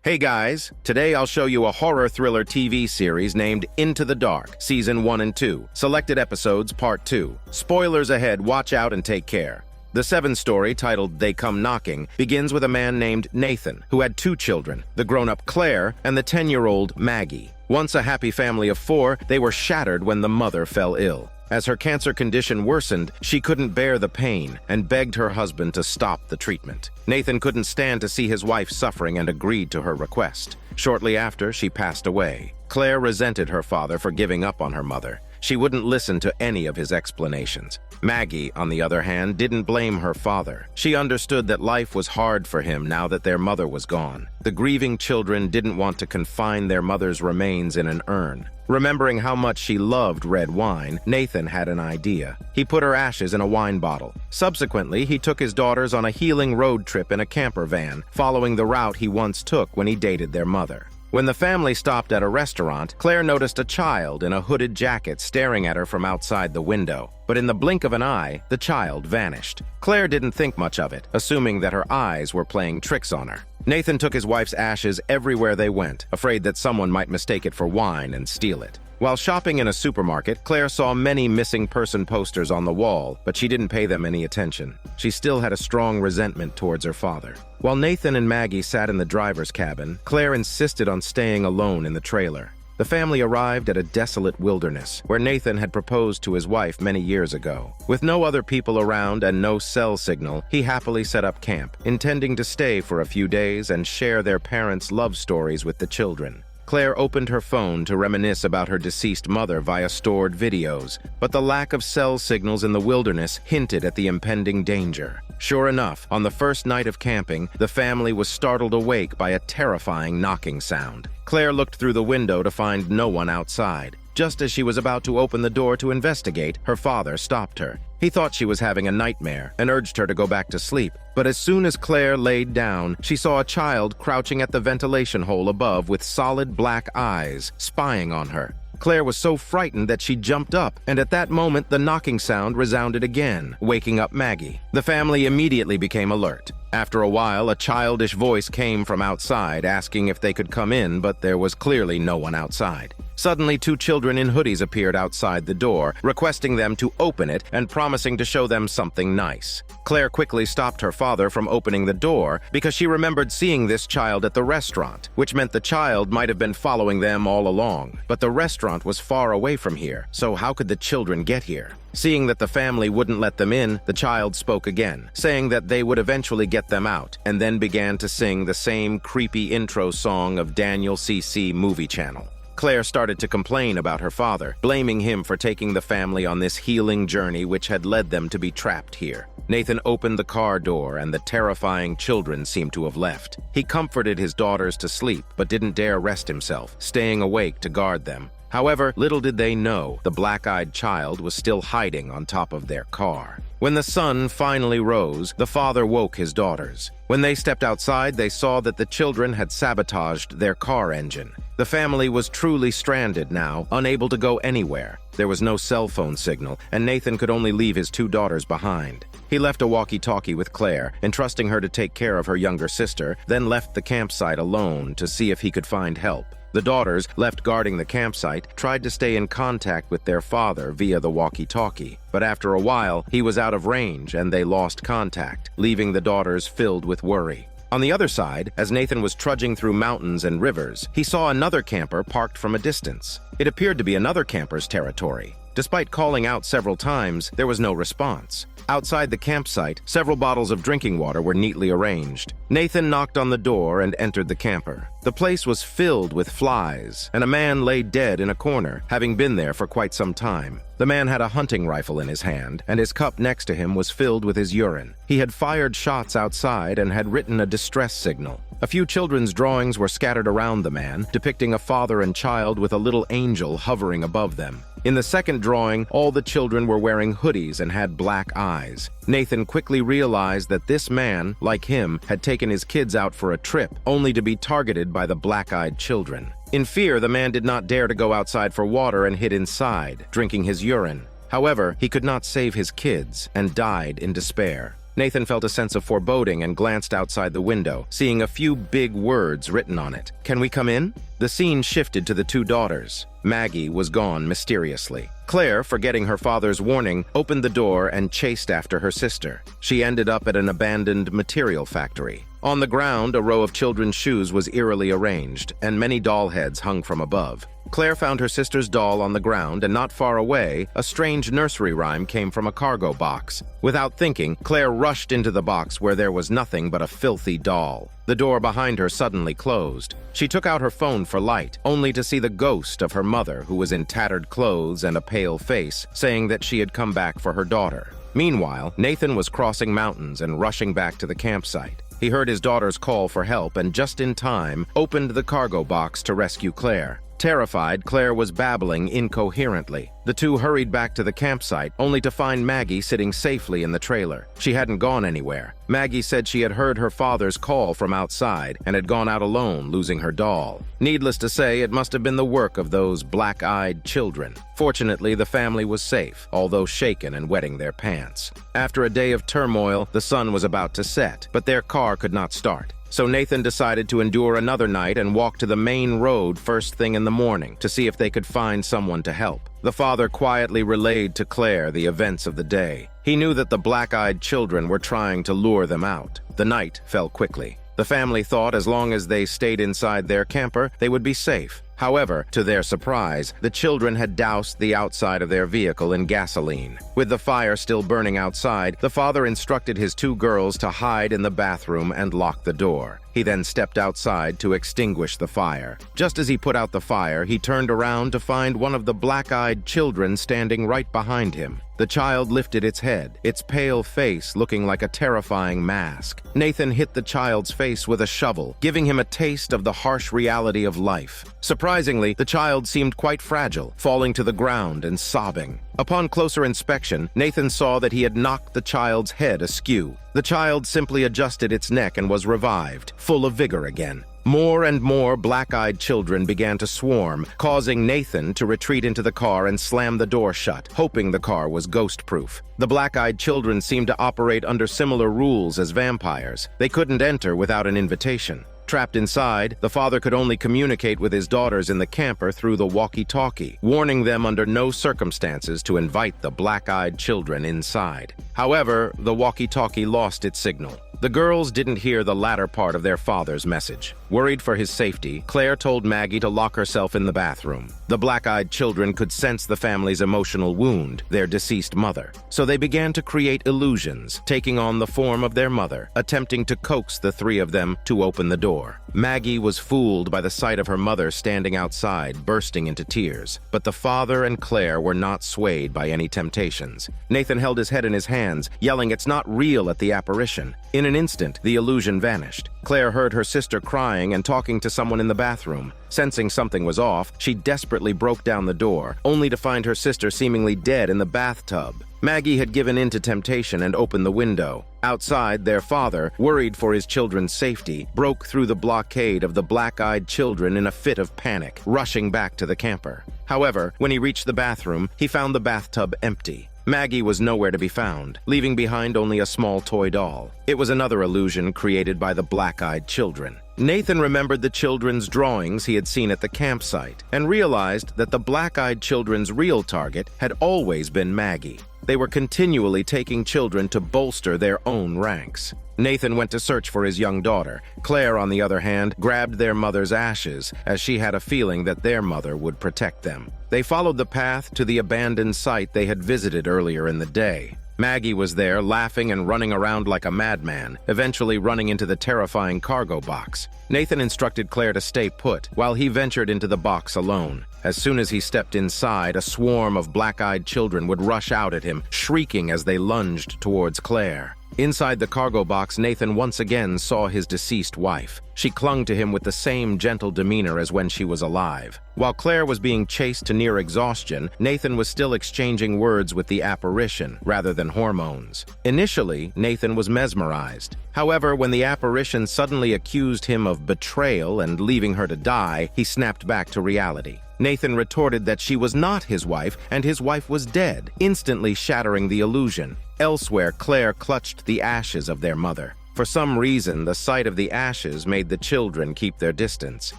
Hey guys, today I'll show you a horror thriller TV series named Into the Dark, Season 1 and 2, Selected Episodes, Part 2. Spoilers ahead, watch out and take care. The 7th story, titled They Come Knocking, begins with a man named Nathan, who had 2 children, the grown-up Claire and the 10-year-old Maggie. Once a happy family of 4, they were shattered when the mother fell ill. As her cancer condition worsened, she couldn't bear the pain and begged her husband to stop the treatment. Nathan couldn't stand to see his wife suffering and agreed to her request. Shortly after, she passed away. Claire resented her father for giving up on her mother. She wouldn't listen to any of his explanations. Maggie, on the other hand, didn't blame her father. She understood that life was hard for him now that their mother was gone. The grieving children didn't want to confine their mother's remains in an urn. Remembering how much she loved red wine, Nathan had an idea. He put her ashes in a wine bottle. Subsequently, he took his daughters on a healing road trip in a camper van, following the route he once took when he dated their mother. When the family stopped at a restaurant, Claire noticed a child in a hooded jacket staring at her from outside the window. But in the blink of an eye, the child vanished. Claire didn't think much of it, assuming that her eyes were playing tricks on her. Nathan took his wife's ashes everywhere they went, afraid that someone might mistake it for wine and steal it. While shopping in a supermarket, Claire saw many missing person posters on the wall, but she didn't pay them any attention. She still had a strong resentment towards her father. While Nathan and Maggie sat in the driver's cabin, Claire insisted on staying alone in the trailer. The family arrived at a desolate wilderness, where Nathan had proposed to his wife many years ago. With no other people around and no cell signal, he happily set up camp, intending to stay for a few days and share their parents' love stories with the children. Claire opened her phone to reminisce about her deceased mother via stored videos, but the lack of cell signals in the wilderness hinted at the impending danger. Sure enough, on the first night of camping, the family was startled awake by a terrifying knocking sound. Claire looked through the window to find no one outside. Just as she was about to open the door to investigate, her father stopped her. He thought she was having a nightmare and urged her to go back to sleep. But as soon as Claire laid down, she saw a child crouching at the ventilation hole above with solid black eyes, spying on her. Claire was so frightened that she jumped up, and at that moment the knocking sound resounded again, waking up Maggie. The family immediately became alert. After a while, a childish voice came from outside asking if they could come in, but there was clearly no one outside. Suddenly, 2 children in hoodies appeared outside the door, requesting them to open it and promising to show them something nice. Claire quickly stopped her father from opening the door because she remembered seeing this child at the restaurant, which meant the child might have been following them all along. But the restaurant was far away from here, so how could the children get here? Seeing that the family wouldn't let them in, the child spoke again, saying that they would eventually get them out, and then began to sing the same creepy intro song of Daniel CC Movie Channel. Claire started to complain about her father, blaming him for taking the family on this healing journey which had led them to be trapped here. Nathan opened the car door and the terrifying children seemed to have left. He comforted his daughters to sleep, but didn't dare rest himself, staying awake to guard them. However, little did they know, the black-eyed child was still hiding on top of their car. When the sun finally rose, the father woke his daughters. When they stepped outside, they saw that the children had sabotaged their car engine. The family was truly stranded now, unable to go anywhere. There was no cell phone signal, and Nathan could only leave his 2 daughters behind. He left a walkie-talkie with Claire, entrusting her to take care of her younger sister, then left the campsite alone to see if he could find help. The daughters, left guarding the campsite, tried to stay in contact with their father via the walkie-talkie. But after a while, he was out of range and they lost contact, leaving the daughters filled with worry. On the other side, as Nathan was trudging through mountains and rivers, he saw another camper parked from a distance. It appeared to be another camper's territory. Despite calling out several times, there was no response. Outside the campsite, several bottles of drinking water were neatly arranged. Nathan knocked on the door and entered the camper. The place was filled with flies, and a man lay dead in a corner, having been there for quite some time. The man had a hunting rifle in his hand, and his cup next to him was filled with his urine. He had fired shots outside and had written a distress signal. A few children's drawings were scattered around the man, depicting a father and child with a little angel hovering above them. In the second drawing, all the children were wearing hoodies and had black eyes. Nathan quickly realized that this man, like him, had taken his kids out for a trip, only to be targeted by the black-eyed children. In fear, the man did not dare to go outside for water and hid inside, drinking his urine. However, he could not save his kids and died in despair. Nathan felt a sense of foreboding and glanced outside the window, seeing a few big words written on it. "Can we come in?" The scene shifted to the two daughters. Maggie was gone mysteriously. Claire, forgetting her father's warning, opened the door and chased after her sister. She ended up at an abandoned material factory. On the ground, a row of children's shoes was eerily arranged, and many doll heads hung from above. Claire found her sister's doll on the ground, and not far away, a strange nursery rhyme came from a cargo box. Without thinking, Claire rushed into the box where there was nothing but a filthy doll. The door behind her suddenly closed. She took out her phone for light, only to see the ghost of her mother, who was in tattered clothes and a pale face, saying that she had come back for her daughter. Meanwhile, Nathan was crossing mountains and rushing back to the campsite. He heard his daughter's call for help and just in time opened the cargo box to rescue Claire. Terrified, Claire was babbling incoherently. The two hurried back to the campsite, only to find Maggie sitting safely in the trailer. She hadn't gone anywhere. Maggie said she had heard her father's call from outside and had gone out alone, losing her doll. Needless to say, it must have been the work of those black-eyed children. Fortunately, the family was safe, although shaken and wetting their pants. After a day of turmoil, the sun was about to set, but their car could not start. So Nathan decided to endure another night and walk to the main road first thing in the morning to see if they could find someone to help. The father quietly relayed to Claire the events of the day. He knew that the black-eyed children were trying to lure them out. The night fell quickly. The family thought as long as they stayed inside their camper, they would be safe. However, to their surprise, the children had doused the outside of their vehicle in gasoline. With the fire still burning outside, the father instructed his two girls to hide in the bathroom and lock the door. He then stepped outside to extinguish the fire. Just as he put out the fire, he turned around to find one of the black-eyed children standing right behind him. The child lifted its head, its pale face looking like a terrifying mask. Nathan hit the child's face with a shovel, giving him a taste of the harsh reality of life. Surprisingly, the child seemed quite fragile, falling to the ground and sobbing. Upon closer inspection, Nathan saw that he had knocked the child's head askew. The child simply adjusted its neck and was revived, full of vigor again. More and more black-eyed children began to swarm, causing Nathan to retreat into the car and slam the door shut, hoping the car was ghost-proof. The black-eyed children seemed to operate under similar rules as vampires. They couldn't enter without an invitation. Trapped inside, the father could only communicate with his daughters in the camper through the walkie-talkie, warning them under no circumstances to invite the black-eyed children inside. However, the walkie-talkie lost its signal. The girls didn't hear the latter part of their father's message. Worried for his safety, Claire told Maggie to lock herself in the bathroom. The black-eyed children could sense the family's emotional wound, their deceased mother. So they began to create illusions, taking on the form of their mother, attempting to coax the three of them to open the door. Maggie was fooled by the sight of her mother standing outside, bursting into tears. But the father and Claire were not swayed by any temptations. Nathan held his head in his hands, yelling, "It's not real," at the apparition. In an instant, the illusion vanished. Claire heard her sister crying and talking to someone in the bathroom. Sensing something was off, she desperately broke down the door, only to find her sister seemingly dead in the bathtub. Maggie had given in to temptation and opened the window. Outside, their father, worried for his children's safety, broke through the blockade of the black-eyed children in a fit of panic, rushing back to the camper. However, when he reached the bathroom, he found the bathtub empty. Maggie was nowhere to be found, leaving behind only a small toy doll. It was another illusion created by the black-eyed children. Nathan remembered the children's drawings he had seen at the campsite and realized that the black-eyed children's real target had always been Maggie. They were continually taking children to bolster their own ranks. Nathan went to search for his young daughter. Claire, on the other hand, grabbed their mother's ashes, as she had a feeling that their mother would protect them. They followed the path to the abandoned site they had visited earlier in the day. Maggie was there, laughing and running around like a madman, eventually running into the terrifying cargo box. Nathan instructed Claire to stay put, while he ventured into the box alone. As soon as he stepped inside, a swarm of black-eyed children would rush out at him, shrieking as they lunged towards Claire. Inside the cargo box, Nathan once again saw his deceased wife. She clung to him with the same gentle demeanor as when she was alive. While Claire was being chased to near exhaustion, Nathan was still exchanging words with the apparition rather than hormones. Initially, Nathan was mesmerized. However, when the apparition suddenly accused him of betrayal and leaving her to die, he snapped back to reality. Nathan retorted that she was not his wife and his wife was dead, instantly shattering the illusion. Elsewhere, Claire clutched the ashes of their mother. For some reason, the sight of the ashes made the children keep their distance.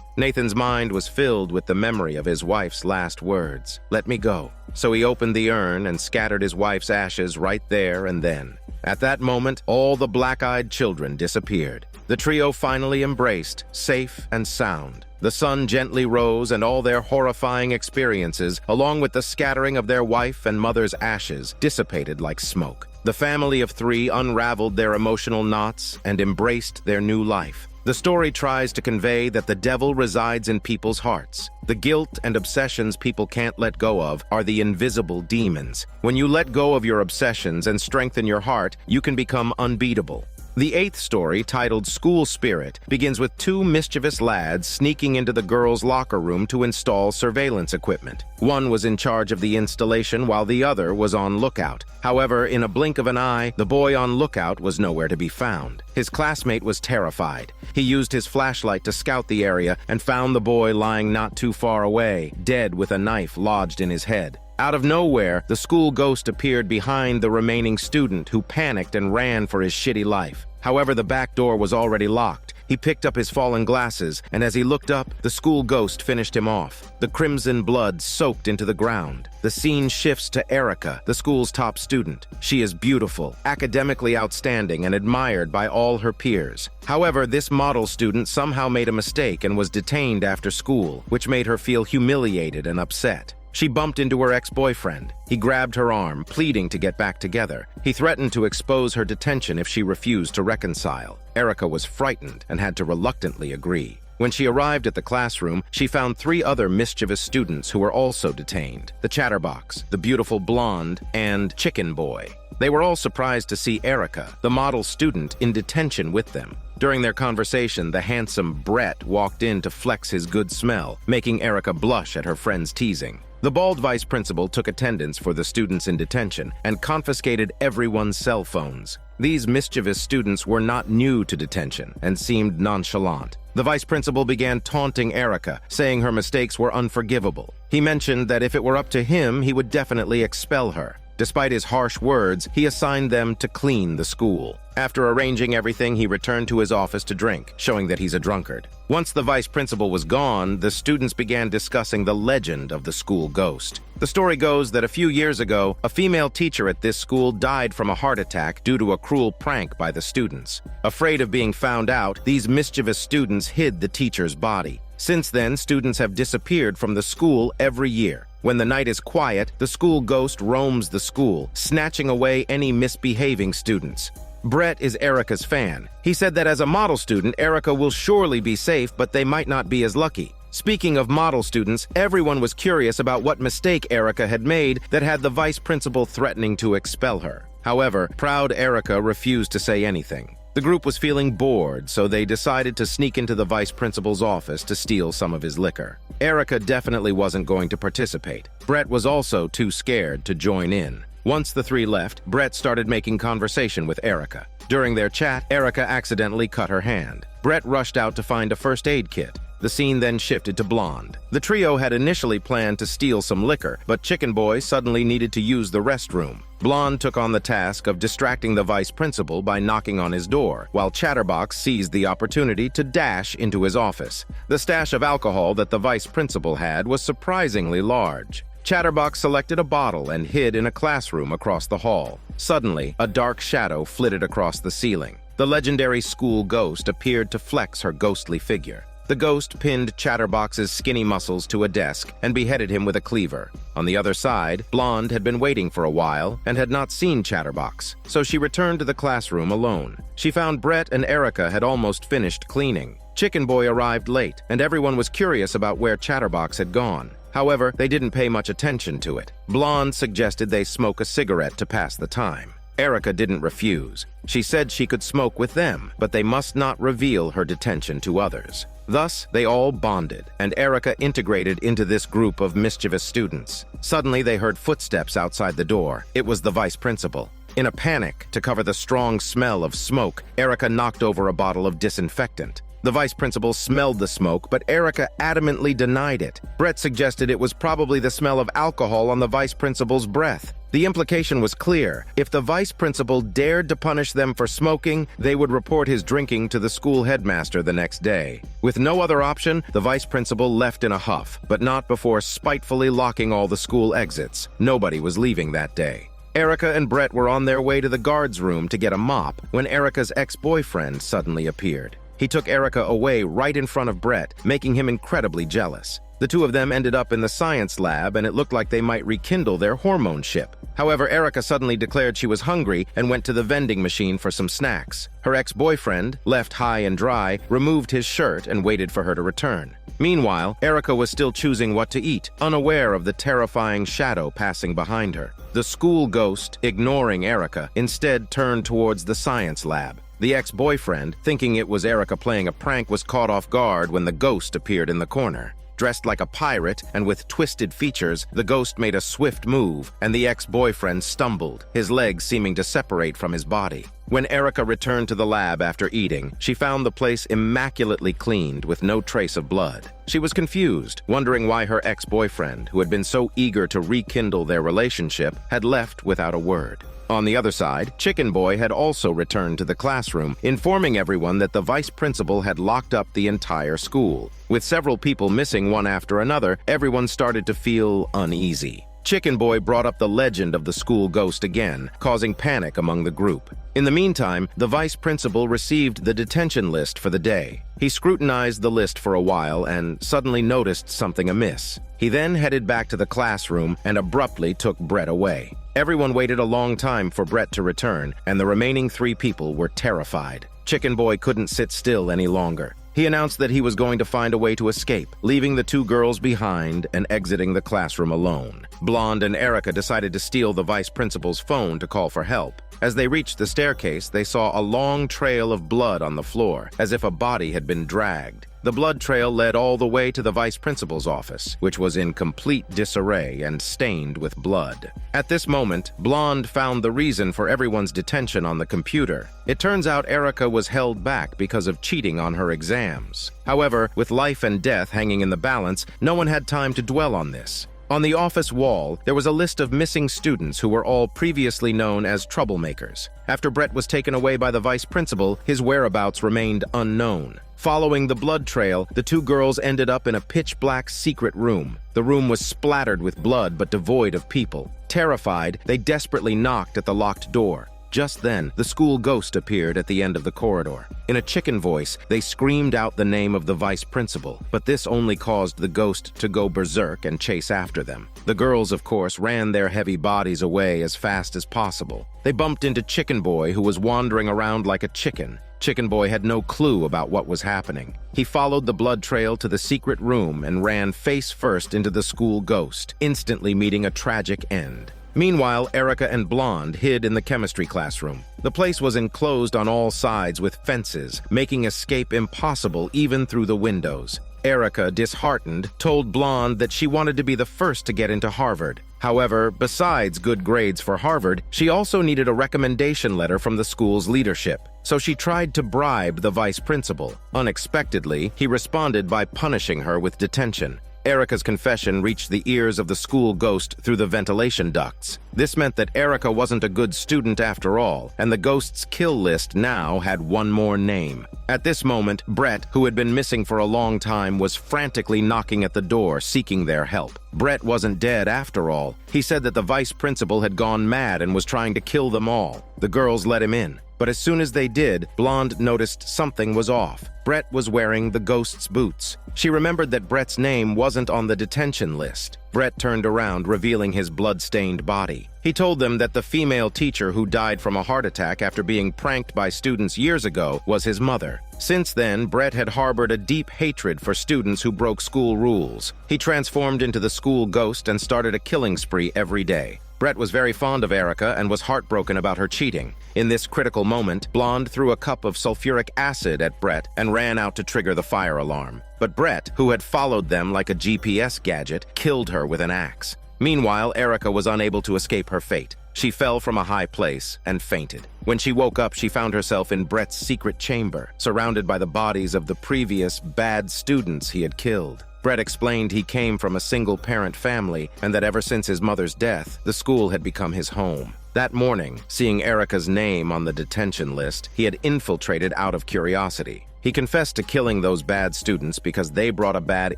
Nathan's mind was filled with the memory of his wife's last words, "Let me go." So he opened the urn and scattered his wife's ashes right there and then. At that moment, all the black-eyed children disappeared. The trio finally embraced, safe and sound. The sun gently rose and all their horrifying experiences, along with the scattering of their wife and mother's ashes, dissipated like smoke. The family of three unraveled their emotional knots and embraced their new life. The story tries to convey that the devil resides in people's hearts. The guilt and obsessions people can't let go of are the invisible demons. When you let go of your obsessions and strengthen your heart, you can become unbeatable. The eighth story, titled School Spirit, begins with two mischievous lads sneaking into the girls' locker room to install surveillance equipment. One was in charge of the installation while the other was on lookout. However, in a blink of an eye, the boy on lookout was nowhere to be found. His classmate was terrified. He used his flashlight to scout the area and found the boy lying not too far away, dead with a knife lodged in his head. Out of nowhere, the school ghost appeared behind the remaining student, who panicked and ran for his shitty life. However, the back door was already locked. He picked up his fallen glasses, and as he looked up, the school ghost finished him off. The crimson blood soaked into the ground. The scene shifts to Erica, the school's top student. She is beautiful, academically outstanding, and admired by all her peers. However, this model student somehow made a mistake and was detained after school, which made her feel humiliated and upset. She bumped into her ex-boyfriend. He grabbed her arm, pleading to get back together. He threatened to expose her detention if she refused to reconcile. Erica was frightened and had to reluctantly agree. When she arrived at the classroom, she found three other mischievous students who were also detained: the Chatterbox, the beautiful blonde, and Chicken Boy. They were all surprised to see Erica, the model student, in detention with them. During their conversation, the handsome Brett walked in to flex his good smell, making Erica blush at her friend's teasing. The bald vice principal took attendance for the students in detention and confiscated everyone's cell phones. These mischievous students were not new to detention and seemed nonchalant. The vice principal began taunting Erica, saying her mistakes were unforgivable. He mentioned that if it were up to him, he would definitely expel her. Despite his harsh words, he assigned them to clean the school. After arranging everything, he returned to his office to drink, showing that he's a drunkard. Once the vice principal was gone, the students began discussing the legend of the school ghost. The story goes that a few years ago, a female teacher at this school died from a heart attack due to a cruel prank by the students. Afraid of being found out, these mischievous students hid the teacher's body. Since then, students have disappeared from the school every year. When the night is quiet, the school ghost roams the school, snatching away any misbehaving students. Brett is Erica's fan. He said that as a model student, Erica will surely be safe, but they might not be as lucky. Speaking of model students, everyone was curious about what mistake Erica had made that had the vice principal threatening to expel her. However, proud Erica refused to say anything. The group was feeling bored, so they decided to sneak into the vice principal's office to steal some of his liquor. Erica definitely wasn't going to participate. Brett was also too scared to join in. Once the three left, Brett started making conversation with Erica. During their chat, Erica accidentally cut her hand. Brett rushed out to find a first aid kit. The scene then shifted to Blonde. The trio had initially planned to steal some liquor, but Chicken Boy suddenly needed to use the restroom. Blonde took on the task of distracting the vice principal by knocking on his door, while Chatterbox seized the opportunity to dash into his office. The stash of alcohol that the vice principal had was surprisingly large. Chatterbox selected a bottle and hid in a classroom across the hall. Suddenly, a dark shadow flitted across the ceiling. The legendary school ghost appeared to flex her ghostly figure. The ghost pinned Chatterbox's skinny muscles to a desk and beheaded him with a cleaver. On the other side, Blonde had been waiting for a while and had not seen Chatterbox, so she returned to the classroom alone. She found Brett and Erica had almost finished cleaning. Chicken Boy arrived late, and everyone was curious about where Chatterbox had gone. However, they didn't pay much attention to it. Blonde suggested they smoke a cigarette to pass the time. Erica didn't refuse. She said she could smoke with them, but they must not reveal her detention to others. Thus, they all bonded, and Erica integrated into this group of mischievous students. Suddenly, they heard footsteps outside the door. It was the vice principal. In a panic, to cover the strong smell of smoke, Erica knocked over a bottle of disinfectant. The vice principal smelled the smoke, but Erica adamantly denied it. Brett suggested it was probably the smell of alcohol on the vice principal's breath. The implication was clear. If the vice principal dared to punish them for smoking, they would report his drinking to the school headmaster the next day. With no other option, the vice principal left in a huff, but not before spitefully locking all the school exits. Nobody was leaving that day. Erica and Brett were on their way to the guard's room to get a mop when Erica's ex-boyfriend suddenly appeared. He took Erica away right in front of Brett, making him incredibly jealous. The two of them ended up in the science lab, and it looked like they might rekindle their hormone ship. However, Erica suddenly declared she was hungry and went to the vending machine for some snacks. Her ex-boyfriend, left high and dry, removed his shirt and waited for her to return. Meanwhile, Erica was still choosing what to eat, unaware of the terrifying shadow passing behind her. The school ghost, ignoring Erica, instead turned towards the science lab. The ex-boyfriend, thinking it was Erica playing a prank, was caught off guard when the ghost appeared in the corner. Dressed like a pirate and with twisted features, the ghost made a swift move, and the ex-boyfriend stumbled, his legs seeming to separate from his body. When Erica returned to the lab after eating, she found the place immaculately cleaned with no trace of blood. She was confused, wondering why her ex-boyfriend, who had been so eager to rekindle their relationship, had left without a word. On the other side, Chicken Boy had also returned to the classroom, informing everyone that the vice principal had locked up the entire school. With several people missing one after another, everyone started to feel uneasy. Chicken Boy brought up the legend of the school ghost again, causing panic among the group. In the meantime, the vice principal received the detention list for the day. He scrutinized the list for a while and suddenly noticed something amiss. He then headed back to the classroom and abruptly took Brett away. Everyone waited a long time for Brett to return, and the remaining 3 people were terrified. Chicken Boy couldn't sit still any longer. He announced that he was going to find a way to escape, leaving the 2 girls behind and exiting the classroom alone. Blonde and Erica decided to steal the vice principal's phone to call for help. As they reached the staircase, they saw a long trail of blood on the floor, as if a body had been dragged. The blood trail led all the way to the vice principal's office, which was in complete disarray and stained with blood. At this moment, Blonde found the reason for everyone's detention on the computer. It turns out Erica was held back because of cheating on her exams. However, with life and death hanging in the balance, no one had time to dwell on this. On the office wall, there was a list of missing students who were all previously known as troublemakers. After Brett was taken away by the vice principal, his whereabouts remained unknown. Following the blood trail, the 2 girls ended up in a pitch-black secret room. The room was splattered with blood but devoid of people. Terrified, they desperately knocked at the locked door. Just then, the school ghost appeared at the end of the corridor. In a chicken voice, they screamed out the name of the vice principal, but this only caused the ghost to go berserk and chase after them. The girls, of course, ran their heavy bodies away as fast as possible. They bumped into Chicken Boy, who was wandering around like a chicken. Chicken Boy had no clue about what was happening. He followed the blood trail to the secret room and ran face first into the school ghost, instantly meeting a tragic end. Meanwhile, Erica and Blonde hid in the chemistry classroom. The place was enclosed on all sides with fences, making escape impossible even through the windows. Erica, disheartened, told Blonde that she wanted to be the first to get into Harvard. However, besides good grades for Harvard, she also needed a recommendation letter from the school's leadership. So she tried to bribe the vice principal. Unexpectedly, he responded by punishing her with detention. Erica's confession reached the ears of the school ghost through the ventilation ducts. This meant that Erica wasn't a good student after all, and the ghost's kill list now had one more name. At this moment, Brett, who had been missing for a long time, was frantically knocking at the door, seeking their help. Brett wasn't dead after all. He said that the vice principal had gone mad and was trying to kill them all. The girls let him in. But as soon as they did, Blonde noticed something was off. Brett was wearing the ghost's boots. She remembered that Brett's name wasn't on the detention list. Brett turned around, revealing his blood-stained body. He told them that the female teacher who died from a heart attack after being pranked by students years ago was his mother. Since then, Brett had harbored a deep hatred for students who broke school rules. He transformed into the school ghost and started a killing spree every day. Brett was very fond of Erica and was heartbroken about her cheating. In this critical moment, Blonde threw a cup of sulfuric acid at Brett and ran out to trigger the fire alarm. But Brett, who had followed them like a GPS gadget, killed her with an axe. Meanwhile, Erica was unable to escape her fate. She fell from a high place and fainted. When she woke up, she found herself in Brett's secret chamber, surrounded by the bodies of the previous bad students he had killed. Brett explained he came from a single-parent family and that ever since his mother's death, the school had become his home. That morning, seeing Erica's name on the detention list, he had infiltrated out of curiosity. He confessed to killing those bad students because they brought a bad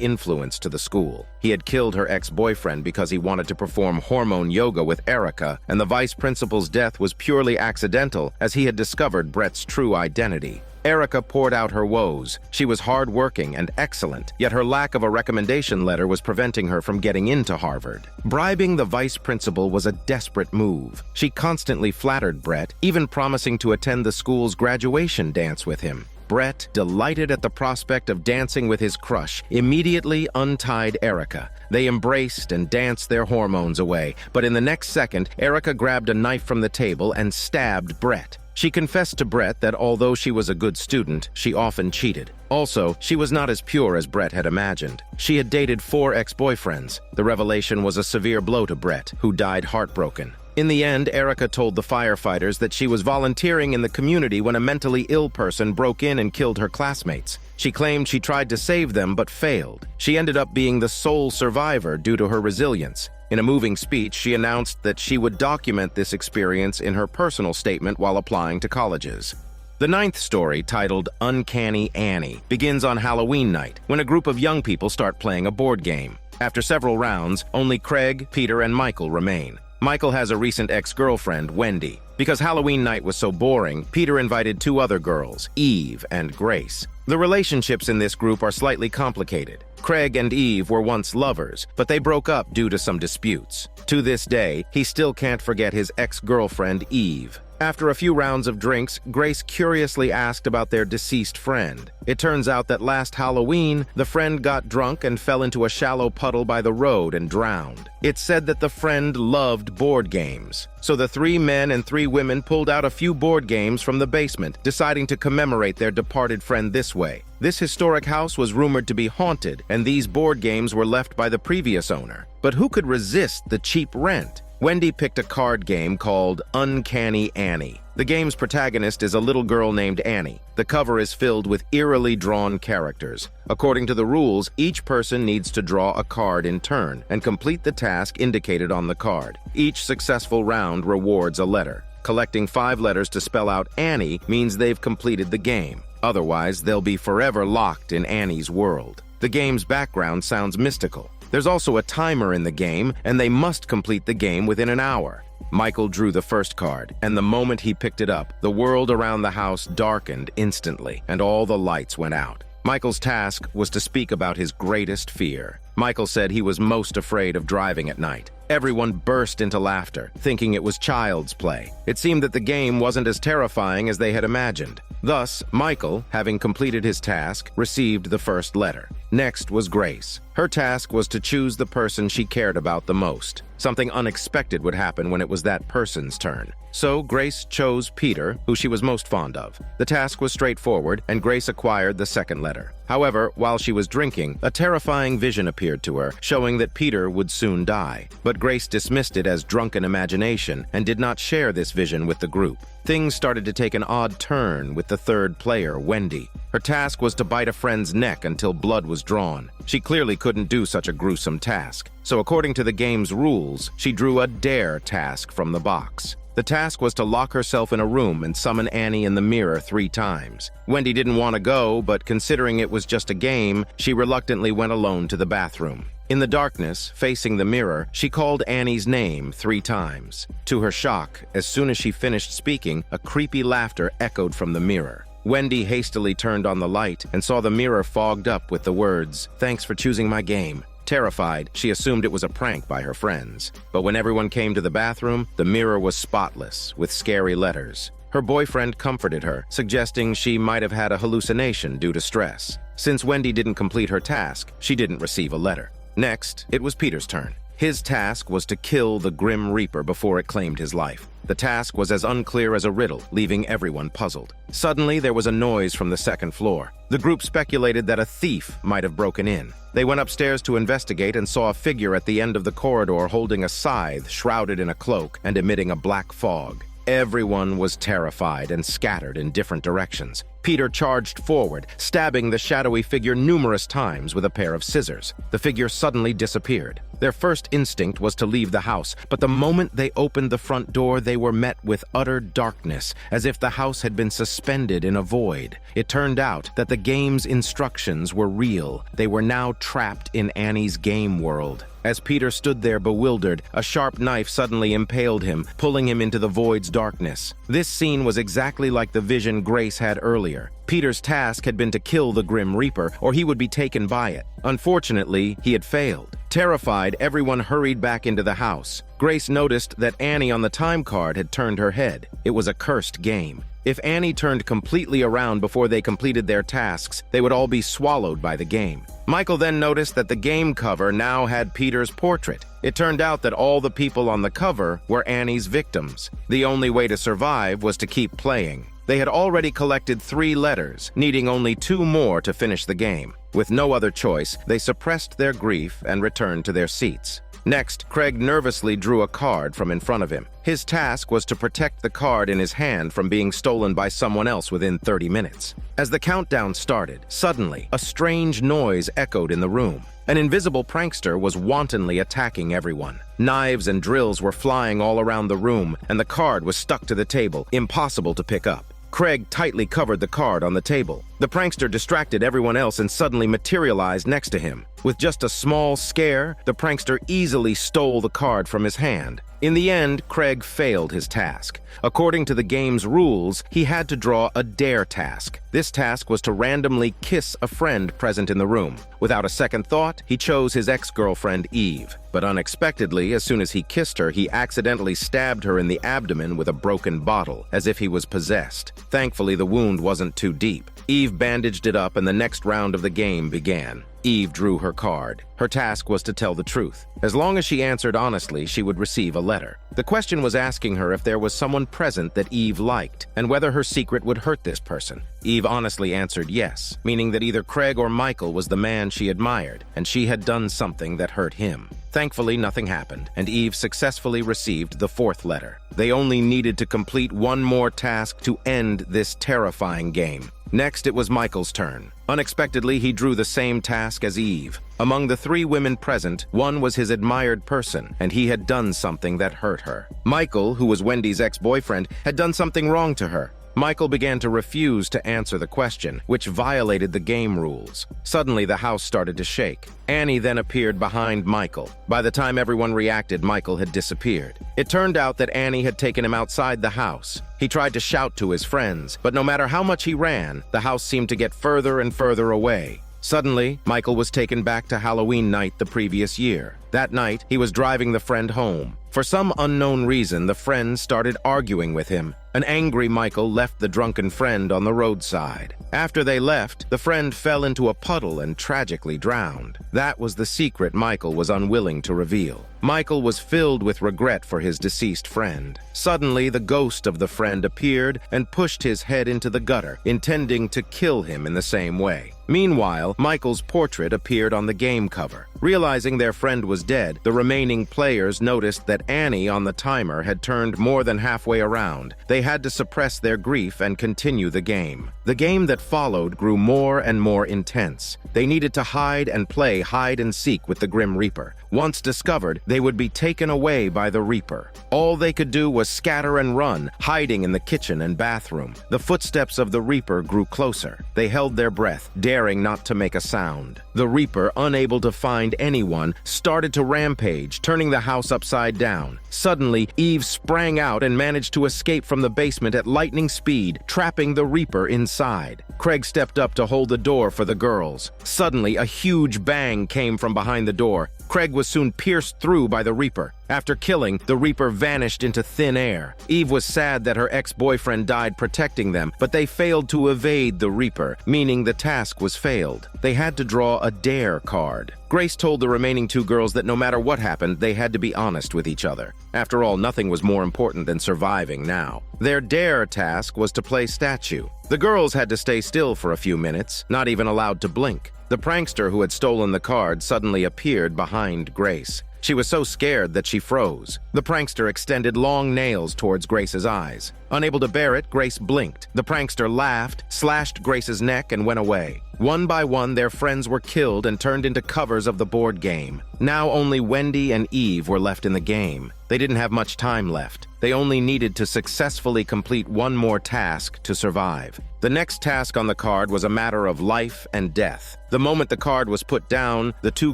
influence to the school. He had killed her ex-boyfriend because he wanted to perform hormone yoga with Erica, and the vice principal's death was purely accidental as he had discovered Brett's true identity. Erica poured out her woes. She was hardworking and excellent, yet her lack of a recommendation letter was preventing her from getting into Harvard. Bribing the vice principal was a desperate move. She constantly flattered Brett, even promising to attend the school's graduation dance with him. Brett, delighted at the prospect of dancing with his crush, immediately untied Erica. They embraced and danced their hormones away, but in the next second, Erica grabbed a knife from the table and stabbed Brett. She confessed to Brett that although she was a good student, she often cheated. Also, she was not as pure as Brett had imagined. She had dated 4 ex-boyfriends. The revelation was a severe blow to Brett, who died heartbroken. In the end, Erica told the firefighters that she was volunteering in the community when a mentally ill person broke in and killed her classmates. She claimed she tried to save them but failed. She ended up being the sole survivor due to her resilience. In a moving speech, she announced that she would document this experience in her personal statement while applying to colleges. The 9th story, titled Uncanny Annie, begins on Halloween night, when a group of young people start playing a board game. After several rounds, only Craig, Peter, and Michael remain. Michael has a recent ex-girlfriend, Wendy. Because Halloween night was so boring, Peter invited 2 other girls, Eve and Grace. The relationships in this group are slightly complicated. Craig and Eve were once lovers, but they broke up due to some disputes. To this day, he still can't forget his ex-girlfriend, Eve. After a few rounds of drinks, Grace curiously asked about their deceased friend. It turns out that last Halloween, the friend got drunk and fell into a shallow puddle by the road and drowned. It's said that the friend loved board games. So the 3 men and 3 women pulled out a few board games from the basement, deciding to commemorate their departed friend this way. This historic house was rumored to be haunted, and these board games were left by the previous owner. But who could resist the cheap rent? Wendy picked a card game called Uncanny Annie. The game's protagonist is a little girl named Annie. The cover is filled with eerily drawn characters. According to the rules, each person needs to draw a card in turn and complete the task indicated on the card. Each successful round rewards a letter. Collecting 5 letters to spell out Annie means they've completed the game. Otherwise, they'll be forever locked in Annie's world. The game's background sounds mystical. There's also a timer in the game, and they must complete the game within an hour. Michael drew the first card, and the moment he picked it up, the world around the house darkened instantly, and all the lights went out. Michael's task was to speak about his greatest fear. Michael said he was most afraid of driving at night. Everyone burst into laughter, thinking it was child's play. It seemed that the game wasn't as terrifying as they had imagined. Thus, Michael, having completed his task, received the first letter. Next was Grace. Her task was to choose the person she cared about the most. Something unexpected would happen when it was that person's turn. So Grace chose Peter, who she was most fond of. The task was straightforward, and Grace acquired the second letter. However, while she was drinking, a terrifying vision appeared to her, showing that Peter would soon die. But Grace dismissed it as drunken imagination and did not share this vision with the group. Things started to take an odd turn with the third player, Wendy. Her task was to bite a friend's neck until blood was drawn. She clearly couldn't do such a gruesome task. So according to the game's rules, she drew a dare task from the box. The task was to lock herself in a room and summon Annie in the mirror 3 times. Wendy didn't want to go, but considering it was just a game, she reluctantly went alone to the bathroom. In the darkness, facing the mirror, she called Annie's name 3 times. To her shock, as soon as she finished speaking, a creepy laughter echoed from the mirror. Wendy hastily turned on the light and saw the mirror fogged up with the words, "Thanks for choosing my game." Terrified, she assumed it was a prank by her friends. But when everyone came to the bathroom, the mirror was spotless, with scary letters. Her boyfriend comforted her, suggesting she might have had a hallucination due to stress. Since Wendy didn't complete her task, she didn't receive a letter. Next, it was Peter's turn. His task was to kill the Grim Reaper before it claimed his life. The task was as unclear as a riddle, leaving everyone puzzled. Suddenly, there was a noise from the second floor. The group speculated that a thief might have broken in. They went upstairs to investigate and saw a figure at the end of the corridor holding a scythe, shrouded in a cloak and emitting a black fog. Everyone was terrified and scattered in different directions. Peter charged forward, stabbing the shadowy figure numerous times with a pair of scissors. The figure suddenly disappeared. Their first instinct was to leave the house, but the moment they opened the front door, they were met with utter darkness, as if the house had been suspended in a void. It turned out that the game's instructions were real. They were now trapped in Annie's game world. As Peter stood there bewildered, a sharp knife suddenly impaled him, pulling him into the void's darkness. This scene was exactly like the vision Grace had earlier. Peter's task had been to kill the Grim Reaper, or he would be taken by it. Unfortunately, he had failed. Terrified, everyone hurried back into the house. Grace noticed that Annie on the time card had turned her head. It was a cursed game. If Annie turned completely around before they completed their tasks, they would all be swallowed by the game. Michael then noticed that the game cover now had Peter's portrait. It turned out that all the people on the cover were Annie's victims. The only way to survive was to keep playing. They had already collected 3 letters, needing only 2 more to finish the game. With no other choice, they suppressed their grief and returned to their seats. Next, Craig nervously drew a card from in front of him. His task was to protect the card in his hand from being stolen by someone else within 30 minutes. As the countdown started, suddenly, a strange noise echoed in the room. An invisible prankster was wantonly attacking everyone. Knives and drills were flying all around the room, and the card was stuck to the table, impossible to pick up. Craig tightly covered the card on the table. The prankster distracted everyone else and suddenly materialized next to him. With just a small scare, the prankster easily stole the card from his hand. In the end, Craig failed his task. According to the game's rules, he had to draw a dare task. This task was to randomly kiss a friend present in the room. Without a second thought, he chose his ex-girlfriend Eve. But unexpectedly, as soon as he kissed her, he accidentally stabbed her in the abdomen with a broken bottle, as if he was possessed. Thankfully, the wound wasn't too deep. Eve bandaged it up and the next round of the game began. Eve drew her card. Her task was to tell the truth. As long as she answered honestly, she would receive a letter. The question was asking her if there was someone present that Eve liked, and whether her secret would hurt this person. Eve honestly answered yes, meaning that either Craig or Michael was the man she admired, and she had done something that hurt him. Thankfully, nothing happened, and Eve successfully received the 4th letter. They only needed to complete one more task to end this terrifying game. Next, it was Michael's turn. Unexpectedly, he drew the same task as Eve. Among the 3 women present, one was his admired person, and he had done something that hurt her. Michael, who was Wendy's ex-boyfriend, had done something wrong to her. Michael began to refuse to answer the question, which violated the game rules. Suddenly, the house started to shake. Annie then appeared behind Michael. By the time everyone reacted, Michael had disappeared. It turned out that Annie had taken him outside the house. He tried to shout to his friends, but no matter how much he ran, the house seemed to get further and further away. Suddenly, Michael was taken back to Halloween night the previous year. That night, he was driving the friend home. For some unknown reason, the friend started arguing with him. An angry Michael left the drunken friend on the roadside. After they left, the friend fell into a puddle and tragically drowned. That was the secret Michael was unwilling to reveal. Michael was filled with regret for his deceased friend. Suddenly, the ghost of the friend appeared and pushed his head into the gutter, intending to kill him in the same way. Meanwhile, Michael's portrait appeared on the game cover. Realizing their friend was dead, the remaining players noticed that Annie on the timer had turned more than halfway around. They had to suppress their grief and continue the game. The game that followed grew more and more intense. They needed to hide and play hide and seek with the Grim Reaper. Once discovered, they would be taken away by the Reaper. All they could do was scatter and run, hiding in the kitchen and bathroom. The footsteps of the Reaper grew closer. They held their breath, daring not to make a sound. The Reaper, unable to find anyone, started to rampage, turning the house upside down. Suddenly, Eve sprang out and managed to escape from the basement at lightning speed, trapping the Reaper inside. Craig stepped up to hold the door for the girls. Suddenly, a huge bang came from behind the door. Craig was soon pierced through by the Reaper. After killing, the Reaper vanished into thin air. Eve was sad that her ex-boyfriend died protecting them, but they failed to evade the Reaper, meaning the task was failed. They had to draw a dare card. Grace told the remaining two girls that no matter what happened, they had to be honest with each other. After all, nothing was more important than surviving now. Their dare task was to play statue. The girls had to stay still for a few minutes, not even allowed to blink. The prankster who had stolen the card suddenly appeared behind Grace. She was so scared that she froze. The prankster extended long nails towards Grace's eyes. Unable to bear it, Grace blinked. The prankster laughed, slashed Grace's neck, and went away. One by one, their friends were killed and turned into covers of the board game. Now only Wendy and Eve were left in the game. They didn't have much time left. They only needed to successfully complete one more task to survive. The next task on the card was a matter of life and death. The moment the card was put down, the two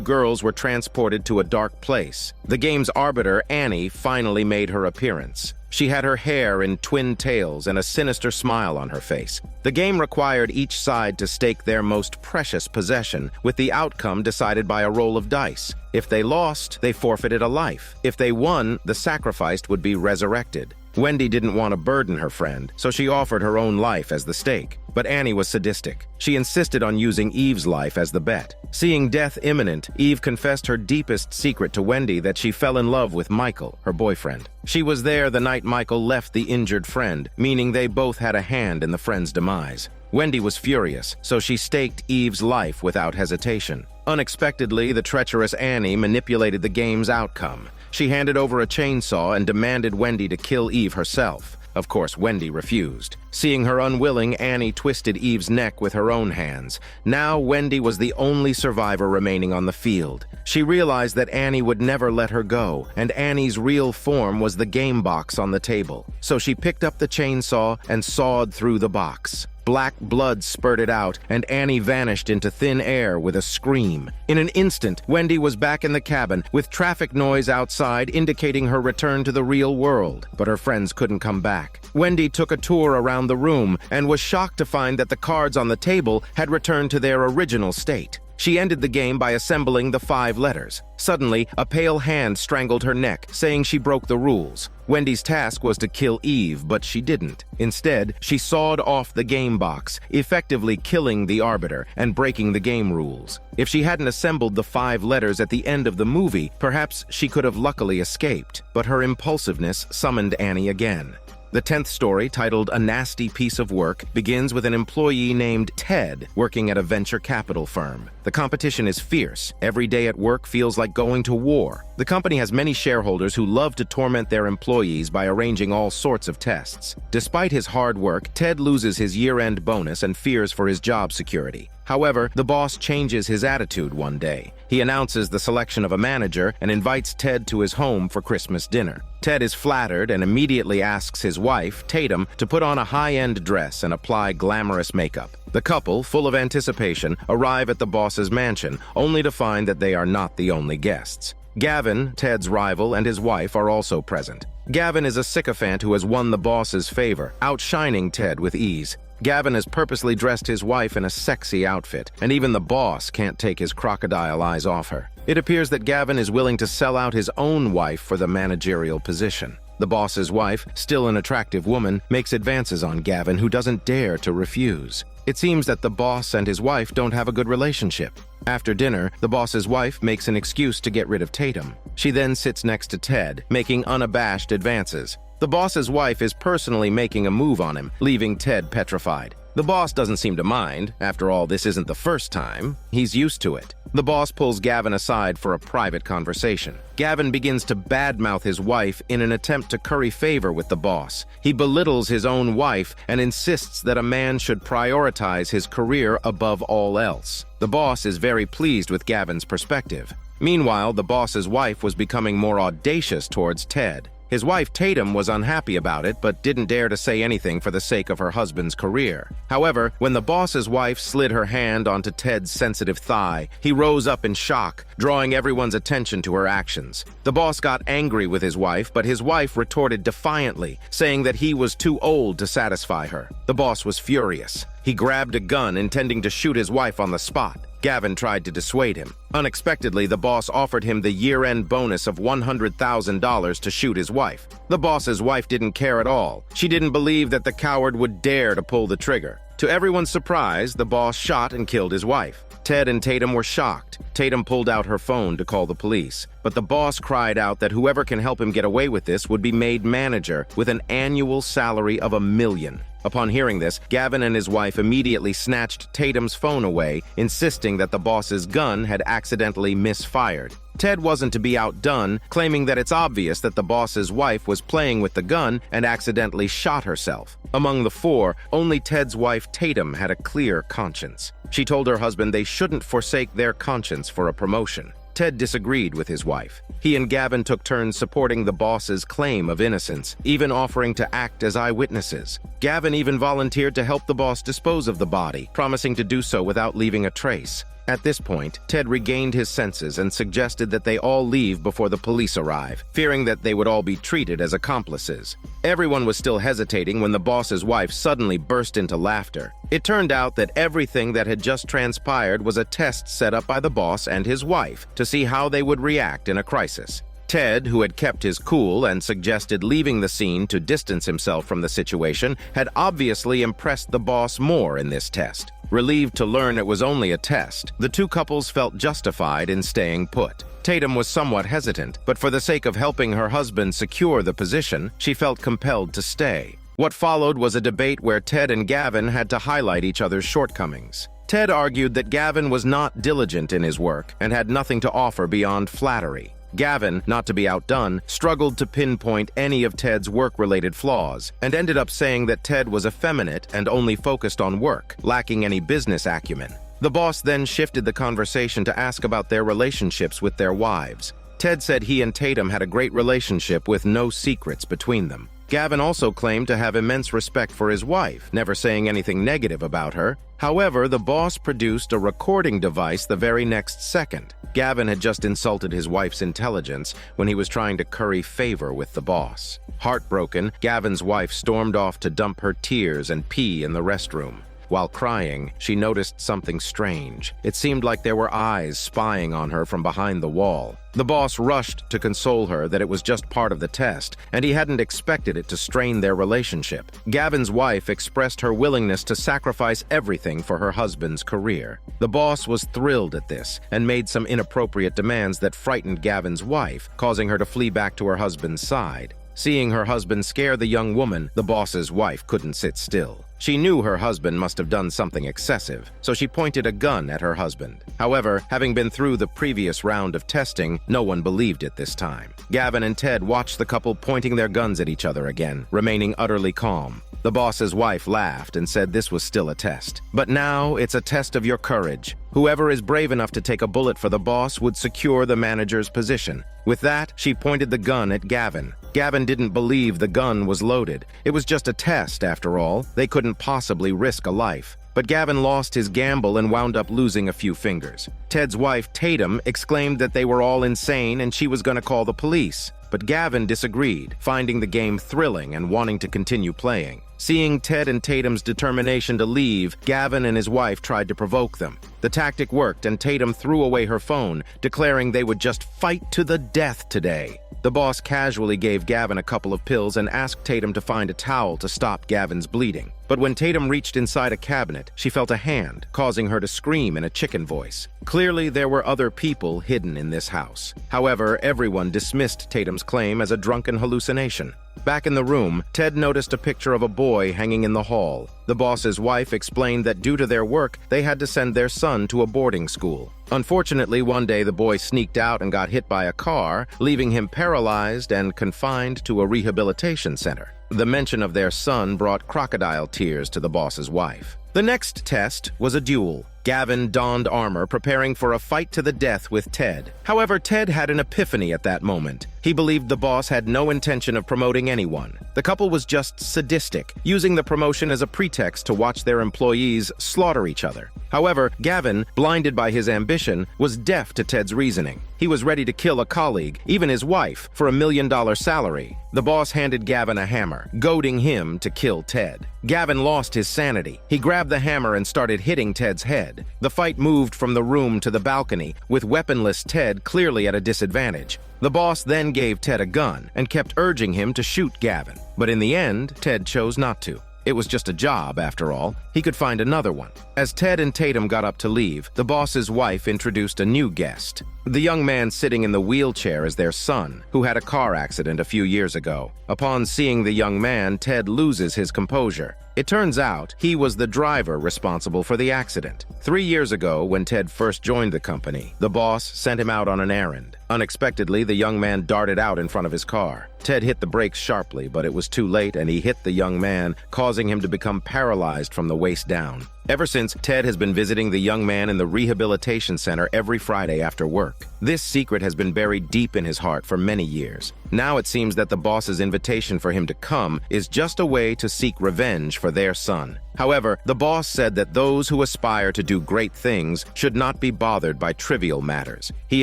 girls were transported to a dark place. The game's arbiter, Annie, finally made her appearance. She had her hair in twin tails and a sinister smile on her face. The game required each side to stake their most precious possession, with the outcome decided by a roll of dice. If they lost, they forfeited a life. If they won, the sacrificed would be resurrected. Wendy didn't want to burden her friend, so she offered her own life as the stake. But Annie was sadistic. She insisted on using Eve's life as the bet. Seeing death imminent, Eve confessed her deepest secret to Wendy that she fell in love with Michael, her boyfriend. She was there the night Michael left the injured friend, meaning they both had a hand in the friend's demise. Wendy was furious, so she staked Eve's life without hesitation. Unexpectedly, the treacherous Annie manipulated the game's outcome. She handed over a chainsaw and demanded Wendy to kill Eve herself. Of course, Wendy refused. Seeing her unwilling, Annie twisted Eve's neck with her own hands. Now, Wendy was the only survivor remaining on the field. She realized that Annie would never let her go, and Annie's real form was the game box on the table. So she picked up the chainsaw and sawed through the box. Black blood spurted out, and Annie vanished into thin air with a scream. In an instant, Wendy was back in the cabin, with traffic noise outside indicating her return to the real world. But her friends couldn't come back. Wendy took a tour around the room and was shocked to find that the cards on the table had returned to their original state. She ended the game by assembling the 5 letters. Suddenly, a pale hand strangled her neck, saying she broke the rules. Wendy's task was to kill Eve, but she didn't. Instead, she sawed off the game box, effectively killing the arbiter and breaking the game rules. If she hadn't assembled the 5 letters at the end of the movie, perhaps she could have luckily escaped. But her impulsiveness summoned Annie again. The 10th story, titled A Nasty Piece of Work, begins with an employee named Ted working at a venture capital firm. The competition is fierce. Every day at work feels like going to war. The company has many shareholders who love to torment their employees by arranging all sorts of tests. Despite his hard work, Ted loses his year-end bonus and fears for his job security. However, the boss changes his attitude one day. He announces the selection of a manager and invites Ted to his home for Christmas dinner. Ted is flattered and immediately asks his wife, Tatum, to put on a high-end dress and apply glamorous makeup. The couple, full of anticipation, arrive at the boss's mansion, only to find that they are not the only guests. Gavin, Ted's rival, and his wife are also present. Gavin is a sycophant who has won the boss's favor, outshining Ted with ease. Gavin has purposely dressed his wife in a sexy outfit, and even the boss can't take his crocodile eyes off her. It appears that Gavin is willing to sell out his own wife for the managerial position. The boss's wife, still an attractive woman, makes advances on Gavin, who doesn't dare to refuse. It seems that the boss and his wife don't have a good relationship. After dinner, the boss's wife makes an excuse to get rid of Tatum. She then sits next to Ted, making unabashed advances. The boss's wife is personally making a move on him, leaving Ted petrified. The boss doesn't seem to mind. After all, this isn't the first time. He's used to it. The boss pulls Gavin aside for a private conversation. Gavin begins to badmouth his wife in an attempt to curry favor with the boss. He belittles his own wife and insists that a man should prioritize his career above all else. The boss is very pleased with Gavin's perspective. Meanwhile, the boss's wife was becoming more audacious towards Ted. His wife Tatum was unhappy about it, but didn't dare to say anything for the sake of her husband's career. However, when the boss's wife slid her hand onto Ted's sensitive thigh, he rose up in shock, drawing everyone's attention to her actions. The boss got angry with his wife, but his wife retorted defiantly, saying that he was too old to satisfy her. The boss was furious. He grabbed a gun, intending to shoot his wife on the spot. Gavin tried to dissuade him. Unexpectedly, the boss offered him the year-end bonus of $100,000 to shoot his wife. The boss's wife didn't care at all. She didn't believe that the coward would dare to pull the trigger. To everyone's surprise, the boss shot and killed his wife. Ted and Tatum were shocked. Tatum pulled out her phone to call the police, but the boss cried out that whoever can help him get away with this would be made manager with an annual salary of $1 million. Upon hearing this, Gavin and his wife immediately snatched Tatum's phone away, insisting that the boss's gun had accidentally misfired. Ted wasn't to be outdone, claiming that it's obvious that the boss's wife was playing with the gun and accidentally shot herself. Among the four, only Ted's wife Tatum had a clear conscience. She told her husband they shouldn't forsake their conscience for a promotion. Ted disagreed with his wife. He and Gavin took turns supporting the boss's claim of innocence, even offering to act as eyewitnesses. Gavin even volunteered to help the boss dispose of the body, promising to do so without leaving a trace. At this point, Ted regained his senses and suggested that they all leave before the police arrive, fearing that they would all be treated as accomplices. Everyone was still hesitating when the boss's wife suddenly burst into laughter. It turned out that everything that had just transpired was a test set up by the boss and his wife to see how they would react in a crisis. Ted, who had kept his cool and suggested leaving the scene to distance himself from the situation, had obviously impressed the boss more in this test. Relieved to learn it was only a test, the two couples felt justified in staying put. Tatum was somewhat hesitant, but for the sake of helping her husband secure the position, she felt compelled to stay. What followed was a debate where Ted and Gavin had to highlight each other's shortcomings. Ted argued that Gavin was not diligent in his work and had nothing to offer beyond flattery. Gavin, not to be outdone, struggled to pinpoint any of Ted's work-related flaws and ended up saying that Ted was effeminate and only focused on work, lacking any business acumen. The boss then shifted the conversation to ask about their relationships with their wives. Ted said he and Tatum had a great relationship with no secrets between them. Gavin also claimed to have immense respect for his wife, never saying anything negative about her. However, the boss produced a recording device the very next second. Gavin had just insulted his wife's intelligence when he was trying to curry favor with the boss. Heartbroken, Gavin's wife stormed off to dump her tears and pee in the restroom. While crying, she noticed something strange. It seemed like there were eyes spying on her from behind the wall. The boss rushed to console her that it was just part of the test, and he hadn't expected it to strain their relationship. Gavin's wife expressed her willingness to sacrifice everything for her husband's career. The boss was thrilled at this and made some inappropriate demands that frightened Gavin's wife, causing her to flee back to her husband's side. Seeing her husband scare the young woman, the boss's wife couldn't sit still. She knew her husband must have done something excessive, so she pointed a gun at her husband. However, having been through the previous round of testing, no one believed it this time. Gavin and Ted watched the couple pointing their guns at each other again, remaining utterly calm. The boss's wife laughed and said this was still a test. But now it's a test of your courage. Whoever is brave enough to take a bullet for the boss would secure the manager's position. With that, she pointed the gun at Gavin. Gavin didn't believe the gun was loaded. It was just a test, after all. They couldn't possibly risk a life. But Gavin lost his gamble and wound up losing a few fingers. Ted's wife, Tatum, exclaimed that they were all insane and she was going to call the police. But Gavin disagreed, finding the game thrilling and wanting to continue playing. Seeing Ted and Tatum's determination to leave, Gavin and his wife tried to provoke them. The tactic worked and Tatum threw away her phone, declaring they would just fight to the death today. The boss casually gave Gavin a couple of pills and asked Tatum to find a towel to stop Gavin's bleeding. But when Tatum reached inside a cabinet, she felt a hand, causing her to scream in a chicken voice. Clearly, there were other people hidden in this house. However, everyone dismissed Tatum's claim as a drunken hallucination. Back in the room, Ted noticed a picture of a boy hanging in the hall. The boss's wife explained that due to their work, they had to send their son to a boarding school. Unfortunately, one day the boy sneaked out and got hit by a car, leaving him paralyzed and confined to a rehabilitation center. The mention of their son brought crocodile tears to the boss's wife. The next test was a duel. Gavin donned armor, preparing for a fight to the death with Ted. However, Ted had an epiphany at that moment. He believed the boss had no intention of promoting anyone. The couple was just sadistic, using the promotion as a pretext to watch their employees slaughter each other. However, Gavin, blinded by his ambition, was deaf to Ted's reasoning. He was ready to kill a colleague, even his wife, for $1 million salary. The boss handed Gavin a hammer, goading him to kill Ted. Gavin lost his sanity. He grabbed the hammer and started hitting Ted's head. Ted. The fight moved from the room to the balcony, with weaponless Ted clearly at a disadvantage. The boss then gave Ted a gun and kept urging him to shoot Gavin. But in the end, Ted chose not to. It was just a job, after all. He could find another one. As Ted and Tatum got up to leave, the boss's wife introduced a new guest. The young man sitting in the wheelchair is their son, who had a car accident a few years ago. Upon seeing the young man, Ted loses his composure. It turns out he was the driver responsible for the accident. 3 years ago, when Ted first joined the company, the boss sent him out on an errand. Unexpectedly, the young man darted out in front of his car. Ted hit the brakes sharply, but it was too late and he hit the young man, causing him to become paralyzed from the waist down. Ever since, Ted has been visiting the young man in the rehabilitation center every Friday after work. This secret has been buried deep in his heart for many years. Now it seems that the boss's invitation for him to come is just a way to seek revenge for their son. However, the boss said that those who aspire to do great things should not be bothered by trivial matters. He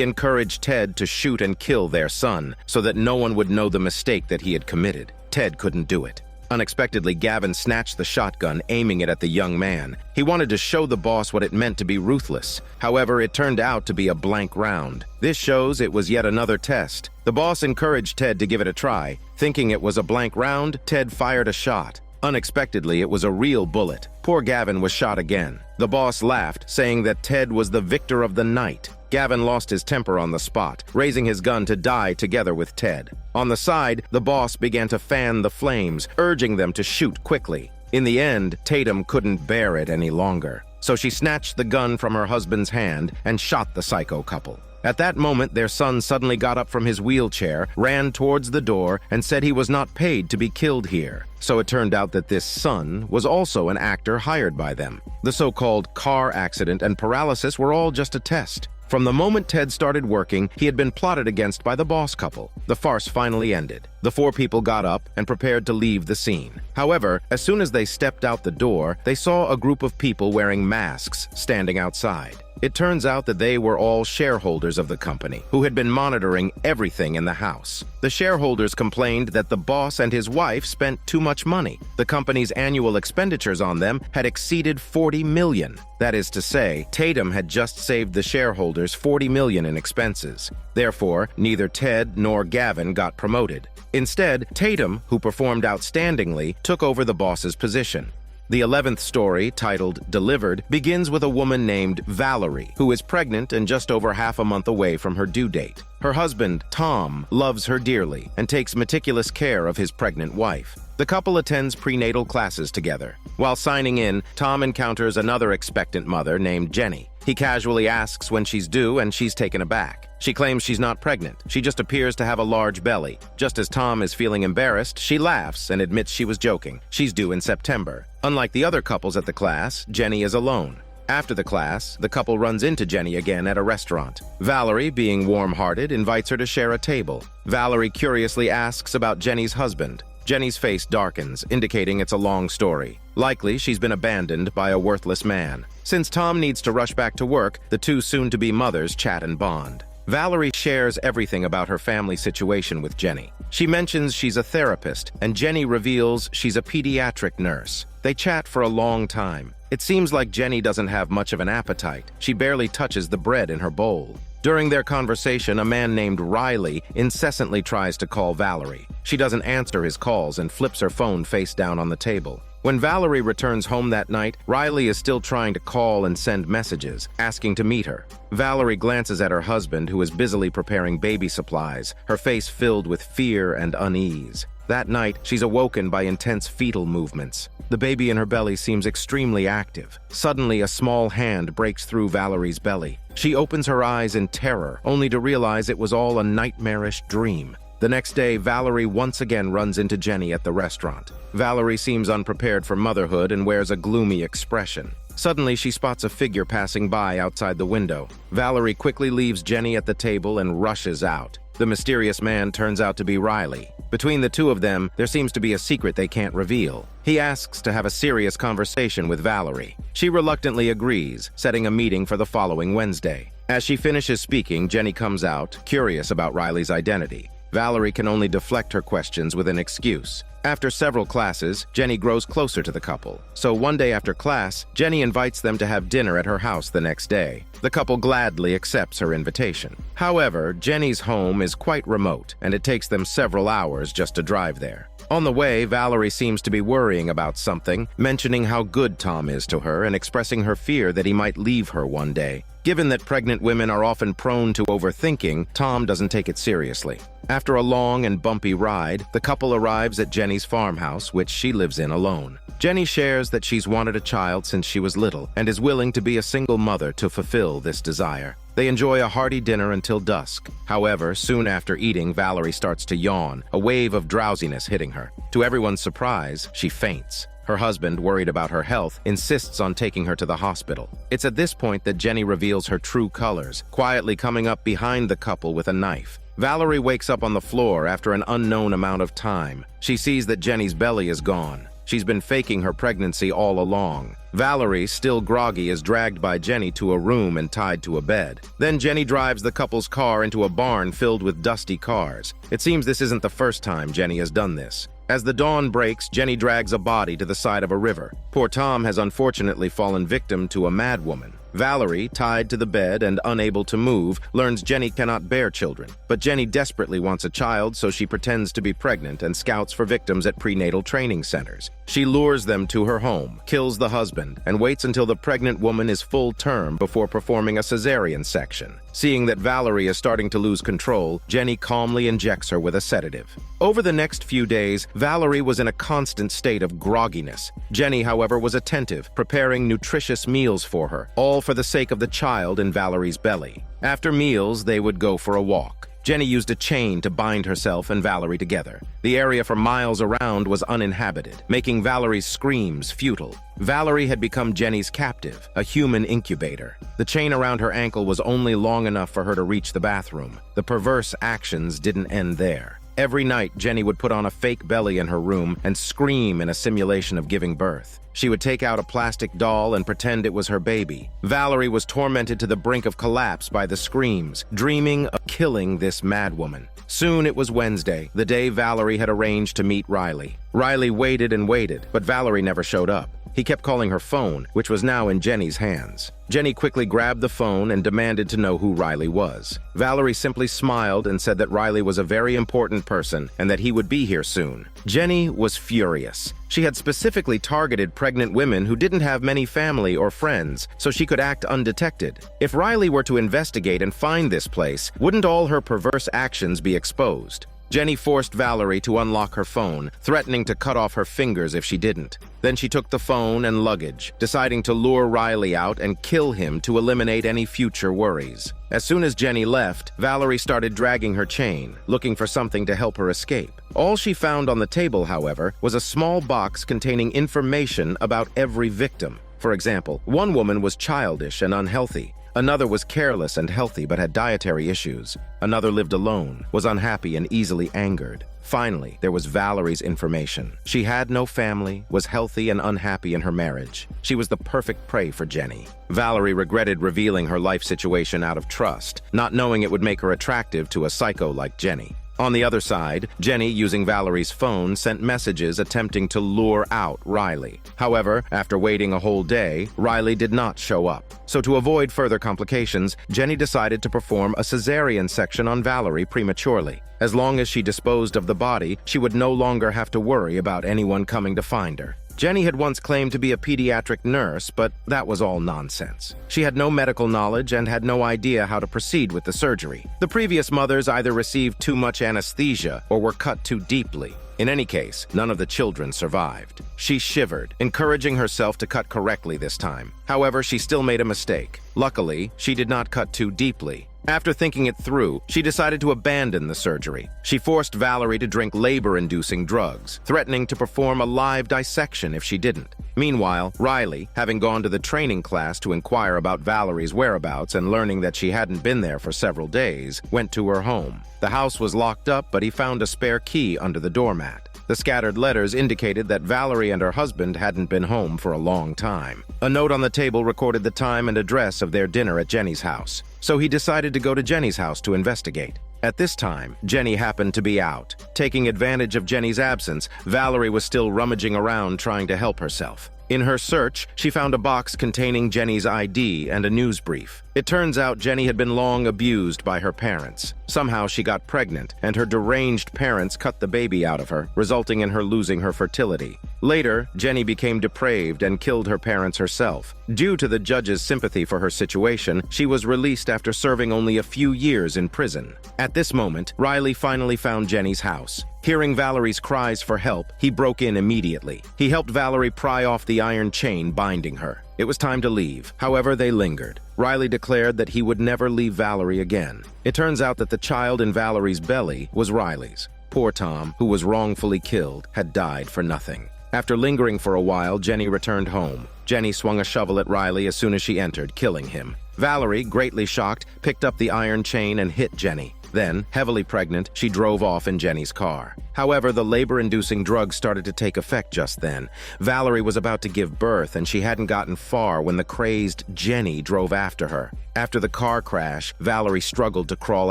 encouraged Ted to shoot and kill their son so that no one would know the mistake that he had committed. Ted couldn't do it. Unexpectedly, Gavin snatched the shotgun, aiming it at the young man. He wanted to show the boss what it meant to be ruthless. However, it turned out to be a blank round. This shows it was yet another test. The boss encouraged Ted to give it a try. Thinking it was a blank round, Ted fired a shot. Unexpectedly, it was a real bullet. Poor Gavin was shot again. The boss laughed, saying that Ted was the victor of the night. Gavin lost his temper on the spot, raising his gun to die together with Ted. On the side, the boss began to fan the flames, urging them to shoot quickly. In the end, Tatum couldn't bear it any longer, so she snatched the gun from her husband's hand and shot the psycho couple. At that moment, their son suddenly got up from his wheelchair, ran towards the door, and said he was not paid to be killed here. So it turned out that this son was also an actor hired by them. The so-called car accident and paralysis were all just a test. From the moment Ted started working, he had been plotted against by the boss couple. The farce finally ended. The 4 people got up and prepared to leave the scene. However, as soon as they stepped out the door, they saw a group of people wearing masks standing outside. It turns out that they were all shareholders of the company, who had been monitoring everything in the house. The shareholders complained that the boss and his wife spent too much money. The company's annual expenditures on them had exceeded $40 million. That is to say, Tatum had just saved the shareholders $40 million in expenses. Therefore, neither Ted nor Gavin got promoted. Instead, Tatum, who performed outstandingly, took over the boss's position. The 11th story, titled Delivered, begins with a woman named Valerie, who is pregnant and just over half a month away from her due date. Her husband, Tom, loves her dearly and takes meticulous care of his pregnant wife. The couple attends prenatal classes together. While signing in, Tom encounters another expectant mother named Jenny. He casually asks when she's due, and she's taken aback. She claims she's not pregnant. She just appears to have a large belly. Just as Tom is feeling embarrassed, she laughs and admits she was joking. She's due in September. Unlike the other couples at the class, Jenny is alone. After the class, the couple runs into Jenny again at a restaurant. Valerie, being warm-hearted, invites her to share a table. Valerie curiously asks about Jenny's husband. Jenny's face darkens, indicating it's a long story. Likely, she's been abandoned by a worthless man. Since Tom needs to rush back to work, the two soon-to-be mothers chat and bond. Valerie shares everything about her family situation with Jenny. She mentions she's a therapist, and Jenny reveals she's a pediatric nurse. They chat for a long time. It seems like Jenny doesn't have much of an appetite. She barely touches the bread in her bowl. During their conversation, a man named Riley incessantly tries to call Valerie. She doesn't answer his calls and flips her phone face down on the table. When Valerie returns home that night, Riley is still trying to call and send messages, asking to meet her. Valerie glances at her husband, who is busily preparing baby supplies, her face filled with fear and unease. That night, she's awoken by intense fetal movements. The baby in her belly seems extremely active. Suddenly, a small hand breaks through Valerie's belly. She opens her eyes in terror, only to realize it was all a nightmarish dream. The next day, Valerie once again runs into Jenny at the restaurant. Valerie seems unprepared for motherhood and wears a gloomy expression. Suddenly, she spots a figure passing by outside the window. Valerie quickly leaves Jenny at the table and rushes out. The mysterious man turns out to be Riley. Between the two of them, there seems to be a secret they can't reveal. He asks to have a serious conversation with Valerie. She reluctantly agrees, setting a meeting for the following Wednesday. As she finishes speaking, Jenny comes out, curious about Riley's identity. Valerie can only deflect her questions with an excuse. After several classes, Jenny grows closer to the couple. So one day after class, Jenny invites them to have dinner at her house the next day. The couple gladly accepts her invitation. However, Jenny's home is quite remote, and it takes them several hours just to drive there. On the way, Valerie seems to be worrying about something, mentioning how good Tom is to her and expressing her fear that he might leave her one day. Given that pregnant women are often prone to overthinking, Tom doesn't take it seriously. After a long and bumpy ride, the couple arrives at Jenny's farmhouse, which she lives in alone. Jenny shares that she's wanted a child since she was little and is willing to be a single mother to fulfill this desire. They enjoy a hearty dinner until dusk. However, soon after eating, Valerie starts to yawn, a wave of drowsiness hitting her. To everyone's surprise, she faints. Her husband, worried about her health, insists on taking her to the hospital. It's at this point that Jenny reveals her true colors, quietly coming up behind the couple with a knife. Valerie wakes up on the floor after an unknown amount of time. She sees that Jenny's belly is gone. She's been faking her pregnancy all along. Valerie, still groggy, is dragged by Jenny to a room and tied to a bed. Then Jenny drives the couple's car into a barn filled with dusty cars. It seems this isn't the first time Jenny has done this. As the dawn breaks, Jenny drags a body to the side of a river. Poor Tom has unfortunately fallen victim to a madwoman. Valerie, tied to the bed and unable to move, learns Jenny cannot bear children. But Jenny desperately wants a child, so she pretends to be pregnant and scouts for victims at prenatal training centers. She lures them to her home, kills the husband, and waits until the pregnant woman is full term before performing a cesarean section. Seeing that Valerie is starting to lose control, Jenny calmly injects her with a sedative. Over the next few days, Valerie was in a constant state of grogginess. Jenny, however, was attentive, preparing nutritious meals for her, all for the sake of the child in Valerie's belly. After meals, they would go for a walk. Jenny used a chain to bind herself and Valerie together. The area for miles around was uninhabited, making Valerie's screams futile. Valerie had become Jenny's captive, a human incubator. The chain around her ankle was only long enough for her to reach the bathroom. The perverse actions didn't end there. Every night, Jenny would put on a fake belly in her room and scream in a simulation of giving birth. She would take out a plastic doll and pretend it was her baby. Valerie was tormented to the brink of collapse by the screams, dreaming of killing this madwoman. Soon it was Wednesday, the day Valerie had arranged to meet Riley. Riley waited and waited, but Valerie never showed up. He kept calling her phone, which was now in Jenny's hands. Jenny quickly grabbed the phone and demanded to know who Riley was. Valerie simply smiled and said that Riley was a very important person and that he would be here soon. Jenny was furious. She had specifically targeted pregnant women who didn't have many family or friends, so she could act undetected. If Riley were to investigate and find this place, wouldn't all her perverse actions be exposed? Jenny forced Valerie to unlock her phone, threatening to cut off her fingers if she didn't. Then she took the phone and luggage, deciding to lure Riley out and kill him to eliminate any future worries. As soon as Jenny left, Valerie started dragging her chain, looking for something to help her escape. All she found on the table, however, was a small box containing information about every victim. For example, one woman was childish and unhealthy. Another was careless and healthy but had dietary issues. Another lived alone, was unhappy and easily angered. Finally, there was Valerie's information. She had no family, was healthy and unhappy in her marriage. She was the perfect prey for Jenny. Valerie regretted revealing her life situation out of trust, not knowing it would make her attractive to a psycho like Jenny. On the other side, Jenny, using Valerie's phone, sent messages attempting to lure out Riley. However, after waiting a whole day, Riley did not show up. So to avoid further complications, Jenny decided to perform a cesarean section on Valerie prematurely. As long as she disposed of the body, she would no longer have to worry about anyone coming to find her. Jenny had once claimed to be a pediatric nurse, but that was all nonsense. She had no medical knowledge and had no idea how to proceed with the surgery. The previous mothers either received too much anesthesia or were cut too deeply. In any case, none of the children survived. She shivered, encouraging herself to cut correctly this time. However, she still made a mistake. Luckily, she did not cut too deeply. After thinking it through, she decided to abandon the surgery. She forced Valerie to drink labor-inducing drugs, threatening to perform a live dissection if she didn't. Meanwhile, Riley, having gone to the training class to inquire about Valerie's whereabouts and learning that she hadn't been there for several days, went to her home. The house was locked up, but he found a spare key under the doormat. The scattered letters indicated that Valerie and her husband hadn't been home for a long time. A note on the table recorded the time and address of their dinner at Jenny's house, so he decided to go to Jenny's house to investigate. At this time, Jenny happened to be out. Taking advantage of Jenny's absence, Valerie was still rummaging around trying to help herself. In her search, she found a box containing Jenny's ID and a news brief. It turns out Jenny had been long abused by her parents. Somehow she got pregnant, and her deranged parents cut the baby out of her, resulting in her losing her fertility. Later, Jenny became depraved and killed her parents herself. Due to the judge's sympathy for her situation, she was released after serving only a few years in prison. At this moment, Riley finally found Jenny's house. Hearing Valerie's cries for help, he broke in immediately. He helped Valerie pry off the iron chain binding her. It was time to leave. However, they lingered. Riley declared that he would never leave Valerie again. It turns out that the child in Valerie's belly was Riley's. Poor Tom, who was wrongfully killed, had died for nothing. After lingering for a while, Jenny returned home. Jenny swung a shovel at Riley as soon as she entered, killing him. Valerie, greatly shocked, picked up the iron chain and hit Jenny. Then, heavily pregnant, she drove off in Jenny's car. However, the labor-inducing drugs started to take effect just then. Valerie was about to give birth, and she hadn't gotten far when the crazed Jenny drove after her. After the car crash, Valerie struggled to crawl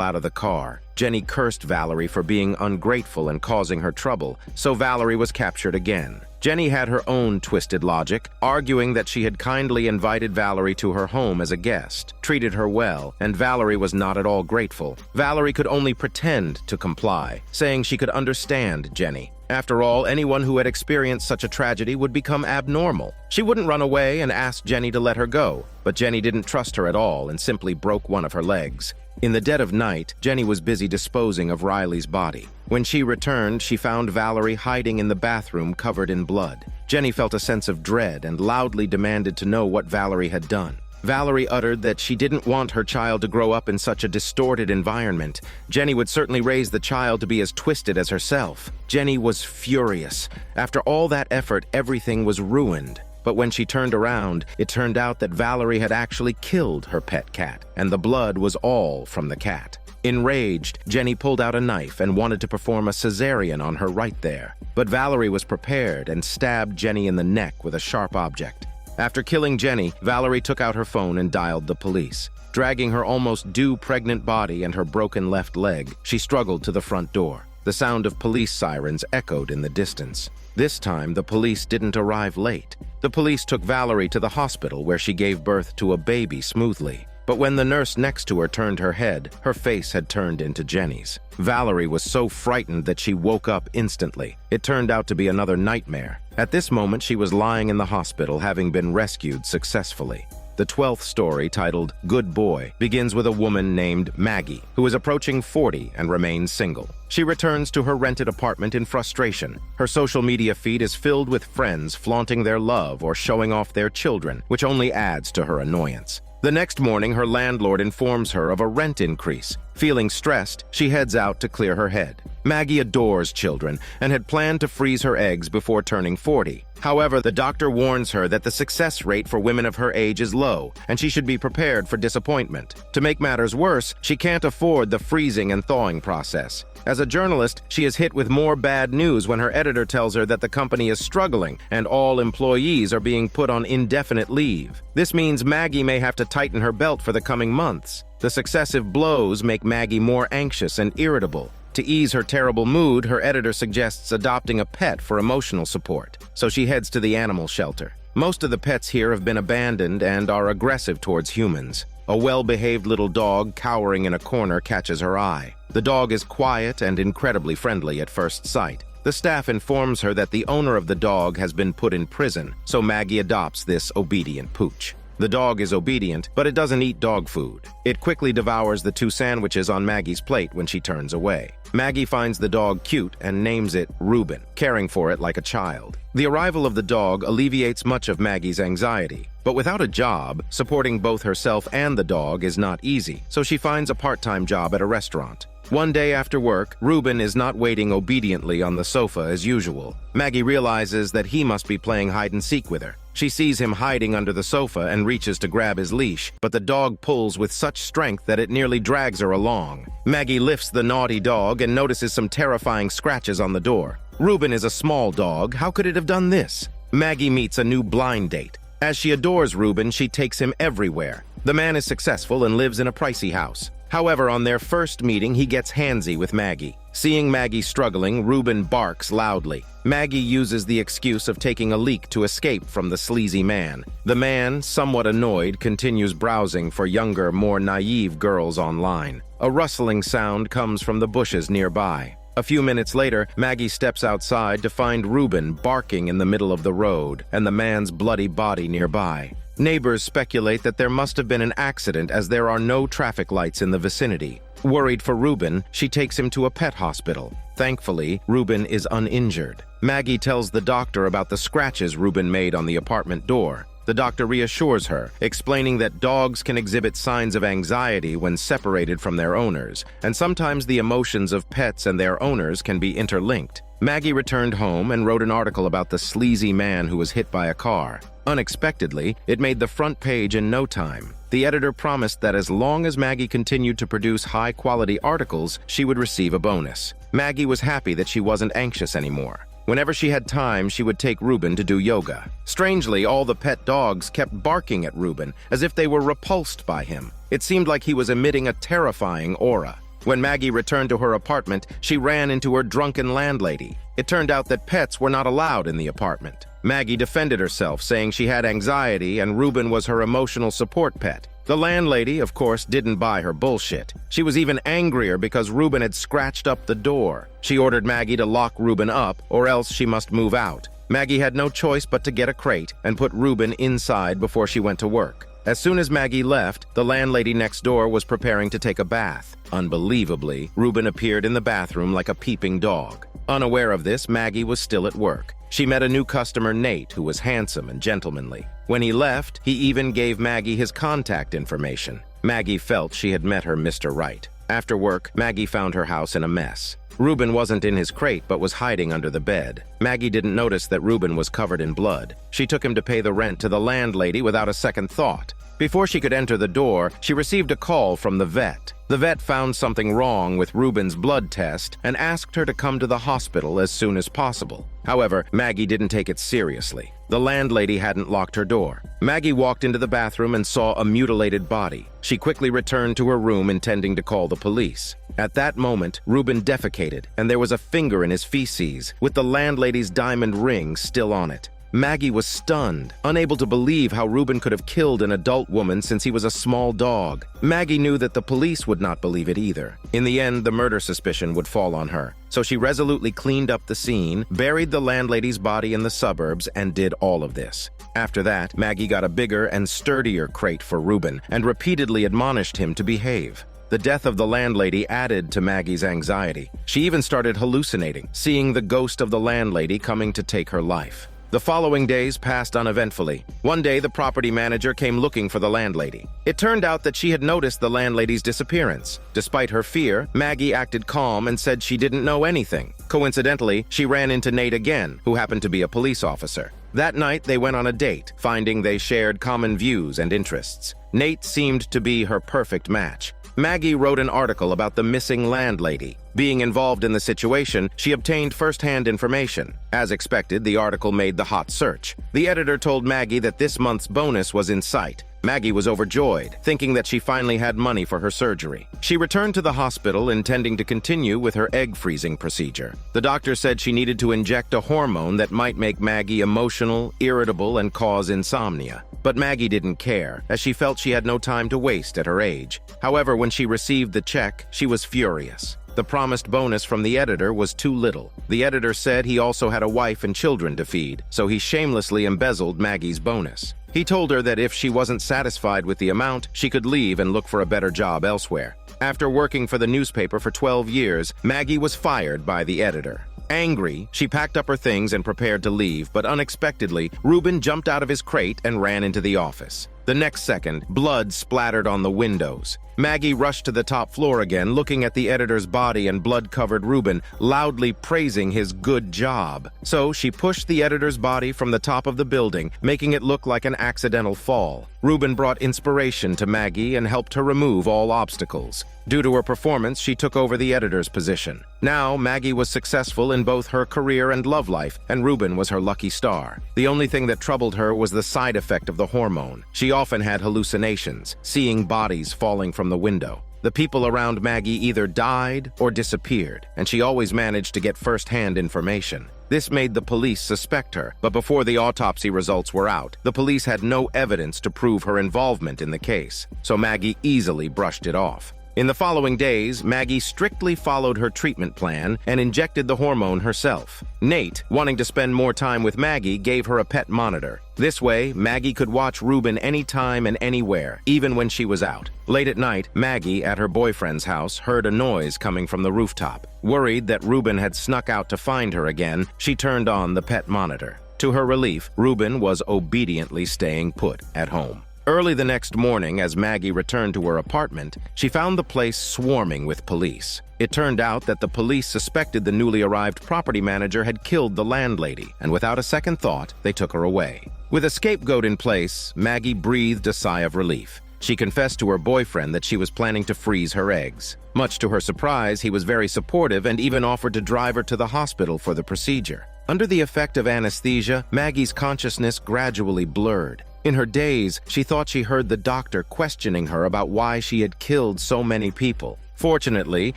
out of the car. Jenny cursed Valerie for being ungrateful and causing her trouble, so Valerie was captured again. Jenny had her own twisted logic, arguing that she had kindly invited Valerie to her home as a guest, treated her well, and Valerie was not at all grateful. Valerie could only pretend to comply, saying she could understand Jenny. After all, anyone who had experienced such a tragedy would become abnormal. She wouldn't run away and ask Jenny to let her go, but Jenny didn't trust her at all and simply broke one of her legs. In the dead of night, Jenny was busy disposing of Riley's body. When she returned, she found Valerie hiding in the bathroom covered in blood. Jenny felt a sense of dread and loudly demanded to know what Valerie had done. Valerie uttered that she didn't want her child to grow up in such a distorted environment. Jenny would certainly raise the child to be as twisted as herself. Jenny was furious. After all that effort, everything was ruined. But when she turned around, it turned out that Valerie had actually killed her pet cat, and the blood was all from the cat. Enraged, Jenny pulled out a knife and wanted to perform a cesarean on her right there. But Valerie was prepared and stabbed Jenny in the neck with a sharp object. After killing Jenny, Valerie took out her phone and dialed the police. Dragging her almost due pregnant body and her broken left leg, she struggled to the front door. The sound of police sirens echoed in the distance. This time, the police didn't arrive late. The police took Valerie to the hospital where she gave birth to a baby smoothly. But when the nurse next to her turned her head, her face had turned into Jenny's. Valerie was so frightened that she woke up instantly. It turned out to be another nightmare. At this moment, she was lying in the hospital, having been rescued successfully. The 12th story, titled Good Boy, begins with a woman named Maggie, who is approaching 40 and remains single. She returns to her rented apartment in frustration. Her social media feed is filled with friends flaunting their love or showing off their children, which only adds to her annoyance. The next morning, her landlord informs her of a rent increase. Feeling stressed, she heads out to clear her head. Maggie adores children and had planned to freeze her eggs before turning 40. However, the doctor warns her that the success rate for women of her age is low, and she should be prepared for disappointment. To make matters worse, she can't afford the freezing and thawing process. As a journalist, she is hit with more bad news when her editor tells her that the company is struggling and all employees are being put on indefinite leave. This means Maggie may have to tighten her belt for the coming months. The successive blows make Maggie more anxious and irritable. To ease her terrible mood, her editor suggests adopting a pet for emotional support, so she heads to the animal shelter. Most of the pets here have been abandoned and are aggressive towards humans. A well-behaved little dog cowering in a corner catches her eye. The dog is quiet and incredibly friendly at first sight. The staff informs her that the owner of the dog has been put in prison, so Maggie adopts this obedient pooch. The dog is obedient, but it doesn't eat dog food. It quickly devours the 2 sandwiches on Maggie's plate when she turns away. Maggie finds the dog cute and names it Reuben, caring for it like a child. The arrival of the dog alleviates much of Maggie's anxiety. But without a job, supporting both herself and the dog is not easy, so she finds a part-time job at a restaurant. One day after work, Reuben is not waiting obediently on the sofa as usual. Maggie realizes that he must be playing hide-and-seek with her. She sees him hiding under the sofa and reaches to grab his leash, but the dog pulls with such strength that it nearly drags her along. Maggie lifts the naughty dog and notices some terrifying scratches on the door. Reuben is a small dog. How could it have done this? Maggie meets a new blind date. As she adores Reuben, she takes him everywhere. The man is successful and lives in a pricey house. However, on their first meeting, he gets handsy with Maggie. Seeing Maggie struggling, Ruben barks loudly. Maggie uses the excuse of taking a leak to escape from the sleazy man. The man, somewhat annoyed, continues browsing for younger, more naive girls online. A rustling sound comes from the bushes nearby. A few minutes later, Maggie steps outside to find Ruben barking in the middle of the road and the man's bloody body nearby. Neighbors speculate that there must have been an accident as there are no traffic lights in the vicinity. Worried for Ruben, she takes him to a pet hospital. Thankfully, Ruben is uninjured. Maggie tells the doctor about the scratches Ruben made on the apartment door. The doctor reassures her, explaining that dogs can exhibit signs of anxiety when separated from their owners, and sometimes the emotions of pets and their owners can be interlinked. Maggie returned home and wrote an article about the sleazy man who was hit by a car. Unexpectedly, it made the front page in no time. The editor promised that as long as Maggie continued to produce high-quality articles, she would receive a bonus. Maggie was happy that she wasn't anxious anymore. Whenever she had time, she would take Ruben to do yoga. Strangely, all the pet dogs kept barking at Ruben, as if they were repulsed by him. It seemed like he was emitting a terrifying aura. When Maggie returned to her apartment, she ran into her drunken landlady. It turned out that pets were not allowed in the apartment. Maggie defended herself, saying she had anxiety and Ruben was her emotional support pet. The landlady, of course, didn't buy her bullshit. She was even angrier because Ruben had scratched up the door. She ordered Maggie to lock Ruben up, or else she must move out. Maggie had no choice but to get a crate and put Ruben inside before she went to work. As soon as Maggie left, the landlady next door was preparing to take a bath. Unbelievably, Ruben appeared in the bathroom like a peeping dog. Unaware of this, Maggie was still at work. She met a new customer, Nate, who was handsome and gentlemanly. When he left, he even gave Maggie his contact information. Maggie felt she had met her Mr. Right. After work, Maggie found her house in a mess. Ruben wasn't in his crate but was hiding under the bed. Maggie didn't notice that Ruben was covered in blood. She took him to pay the rent to the landlady without a second thought. Before she could enter the door, she received a call from the vet. The vet found something wrong with Ruben's blood test and asked her to come to the hospital as soon as possible. However, Maggie didn't take it seriously. The landlady hadn't locked her door. Maggie walked into the bathroom and saw a mutilated body. She quickly returned to her room intending to call the police. At that moment, Ruben defecated, and there was a finger in his feces, with the landlady's diamond ring still on it. Maggie was stunned, unable to believe how Ruben could have killed an adult woman since he was a small dog. Maggie knew that the police would not believe it either. In the end, the murder suspicion would fall on her. So she resolutely cleaned up the scene, buried the landlady's body in the suburbs, and did all of this. After that, Maggie got a bigger and sturdier crate for Ruben and repeatedly admonished him to behave. The death of the landlady added to Maggie's anxiety. She even started hallucinating, seeing the ghost of the landlady coming to take her life. The following days passed uneventfully. One day, the property manager came looking for the landlady. It turned out that she had noticed the landlady's disappearance. Despite her fear, Maggie acted calm and said she didn't know anything. Coincidentally, she ran into Nate again, who happened to be a police officer. That night, they went on a date, finding they shared common views and interests. Nate seemed to be her perfect match. Maggie wrote an article about the missing landlady. Being involved in the situation, she obtained first-hand information. As expected, the article made the hot search. The editor told Maggie that this month's bonus was in sight. Maggie was overjoyed, thinking that she finally had money for her surgery. She returned to the hospital intending to continue with her egg freezing procedure. The doctor said she needed to inject a hormone that might make Maggie emotional, irritable, and cause insomnia. But Maggie didn't care, as she felt she had no time to waste at her age. However, when she received the check, she was furious. The promised bonus from the editor was too little. The editor said he also had a wife and children to feed, so he shamelessly embezzled Maggie's bonus. He told her that if she wasn't satisfied with the amount, she could leave and look for a better job elsewhere. After working for the newspaper for 12 years, Maggie was fired by the editor. Angry, she packed up her things and prepared to leave, but unexpectedly, Ruben jumped out of his crate and ran into the office. The next second, blood splattered on the windows. Maggie rushed to the top floor again, looking at the editor's body and blood-covered Ruben, loudly praising his good job. So she pushed the editor's body from the top of the building, making it look like an accidental fall. Ruben brought inspiration to Maggie and helped her remove all obstacles. Due to her performance, she took over the editor's position. Now, Maggie was successful in both her career and love life, and Ruben was her lucky star. The only thing that troubled her was the side effect of the hormone. She often had hallucinations, seeing bodies falling from the window. The people around Maggie either died or disappeared, and she always managed to get first-hand information. This made the police suspect her, but before the autopsy results were out, the police had no evidence to prove her involvement in the case, so Maggie easily brushed it off. In the following days, Maggie strictly followed her treatment plan and injected the hormone herself. Nate, wanting to spend more time with Maggie, gave her a pet monitor. This way, Maggie could watch Ruben anytime and anywhere, even when she was out. Late at night, Maggie, at her boyfriend's house, heard a noise coming from the rooftop. Worried that Ruben had snuck out to find her again, she turned on the pet monitor. To her relief, Ruben was obediently staying put at home. Early the next morning, as Maggie returned to her apartment, she found the place swarming with police. It turned out that the police suspected the newly arrived property manager had killed the landlady, and without a second thought, they took her away. With a scapegoat in place, Maggie breathed a sigh of relief. She confessed to her boyfriend that she was planning to freeze her eggs. Much to her surprise, he was very supportive and even offered to drive her to the hospital for the procedure. Under the effect of anesthesia, Maggie's consciousness gradually blurred. In her daze, she thought she heard the doctor questioning her about why she had killed so many people. Fortunately,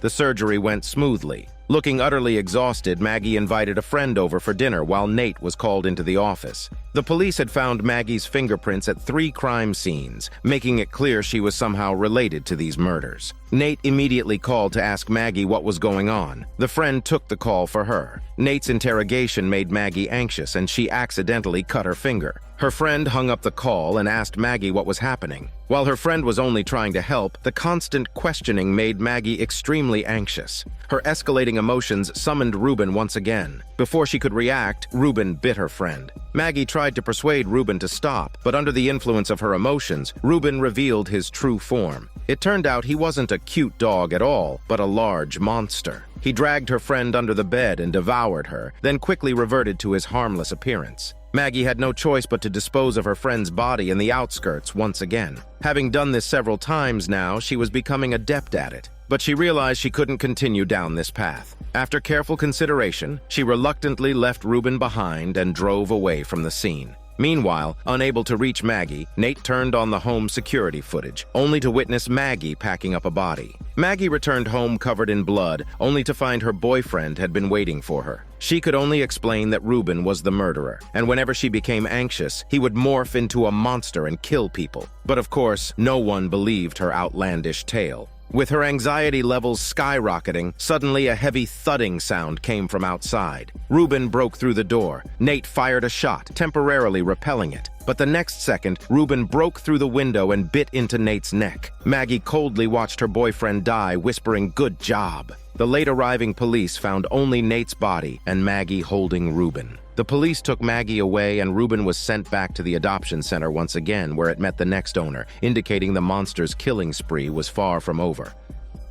the surgery went smoothly. Looking utterly exhausted, Maggie invited a friend over for dinner while Nate was called into the office. The police had found Maggie's fingerprints at 3 crime scenes, making it clear she was somehow related to these murders. Nate immediately called to ask Maggie what was going on. The friend took the call for her. Nate's interrogation made Maggie anxious, and she accidentally cut her finger. Her friend hung up the call and asked Maggie what was happening. While her friend was only trying to help, the constant questioning made Maggie extremely anxious. Her escalating emotions summoned Ruben once again. Before she could react, Ruben bit her friend. Maggie tried to persuade Ruben to stop, but under the influence of her emotions, Ruben revealed his true form. It turned out he wasn't a cute dog at all, but a large monster. He dragged her friend under the bed and devoured her, then quickly reverted to his harmless appearance. Maggie had no choice but to dispose of her friend's body in the outskirts once again. Having done this several times now, she was becoming adept at it. But she realized she couldn't continue down this path. After careful consideration, she reluctantly left Ruben behind and drove away from the scene. Meanwhile, unable to reach Maggie, Nate turned on the home security footage, only to witness Maggie packing up a body. Maggie returned home covered in blood, only to find her boyfriend had been waiting for her. She could only explain that Ruben was the murderer, and whenever she became anxious, he would morph into a monster and kill people. But of course, no one believed her outlandish tale. With her anxiety levels skyrocketing, suddenly a heavy thudding sound came from outside. Ruben broke through the door. Nate fired a shot, temporarily repelling it. But the next second, Ruben broke through the window and bit into Nate's neck. Maggie coldly watched her boyfriend die, whispering, "Good job." The late-arriving police found only Nate's body and Maggie holding Ruben. The police took Maggie away, and Ruben was sent back to the adoption center once again, where it met the next owner, indicating the monster's killing spree was far from over.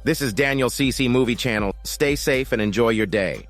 This is Daniel CC Movie Channel. Stay safe and enjoy your day.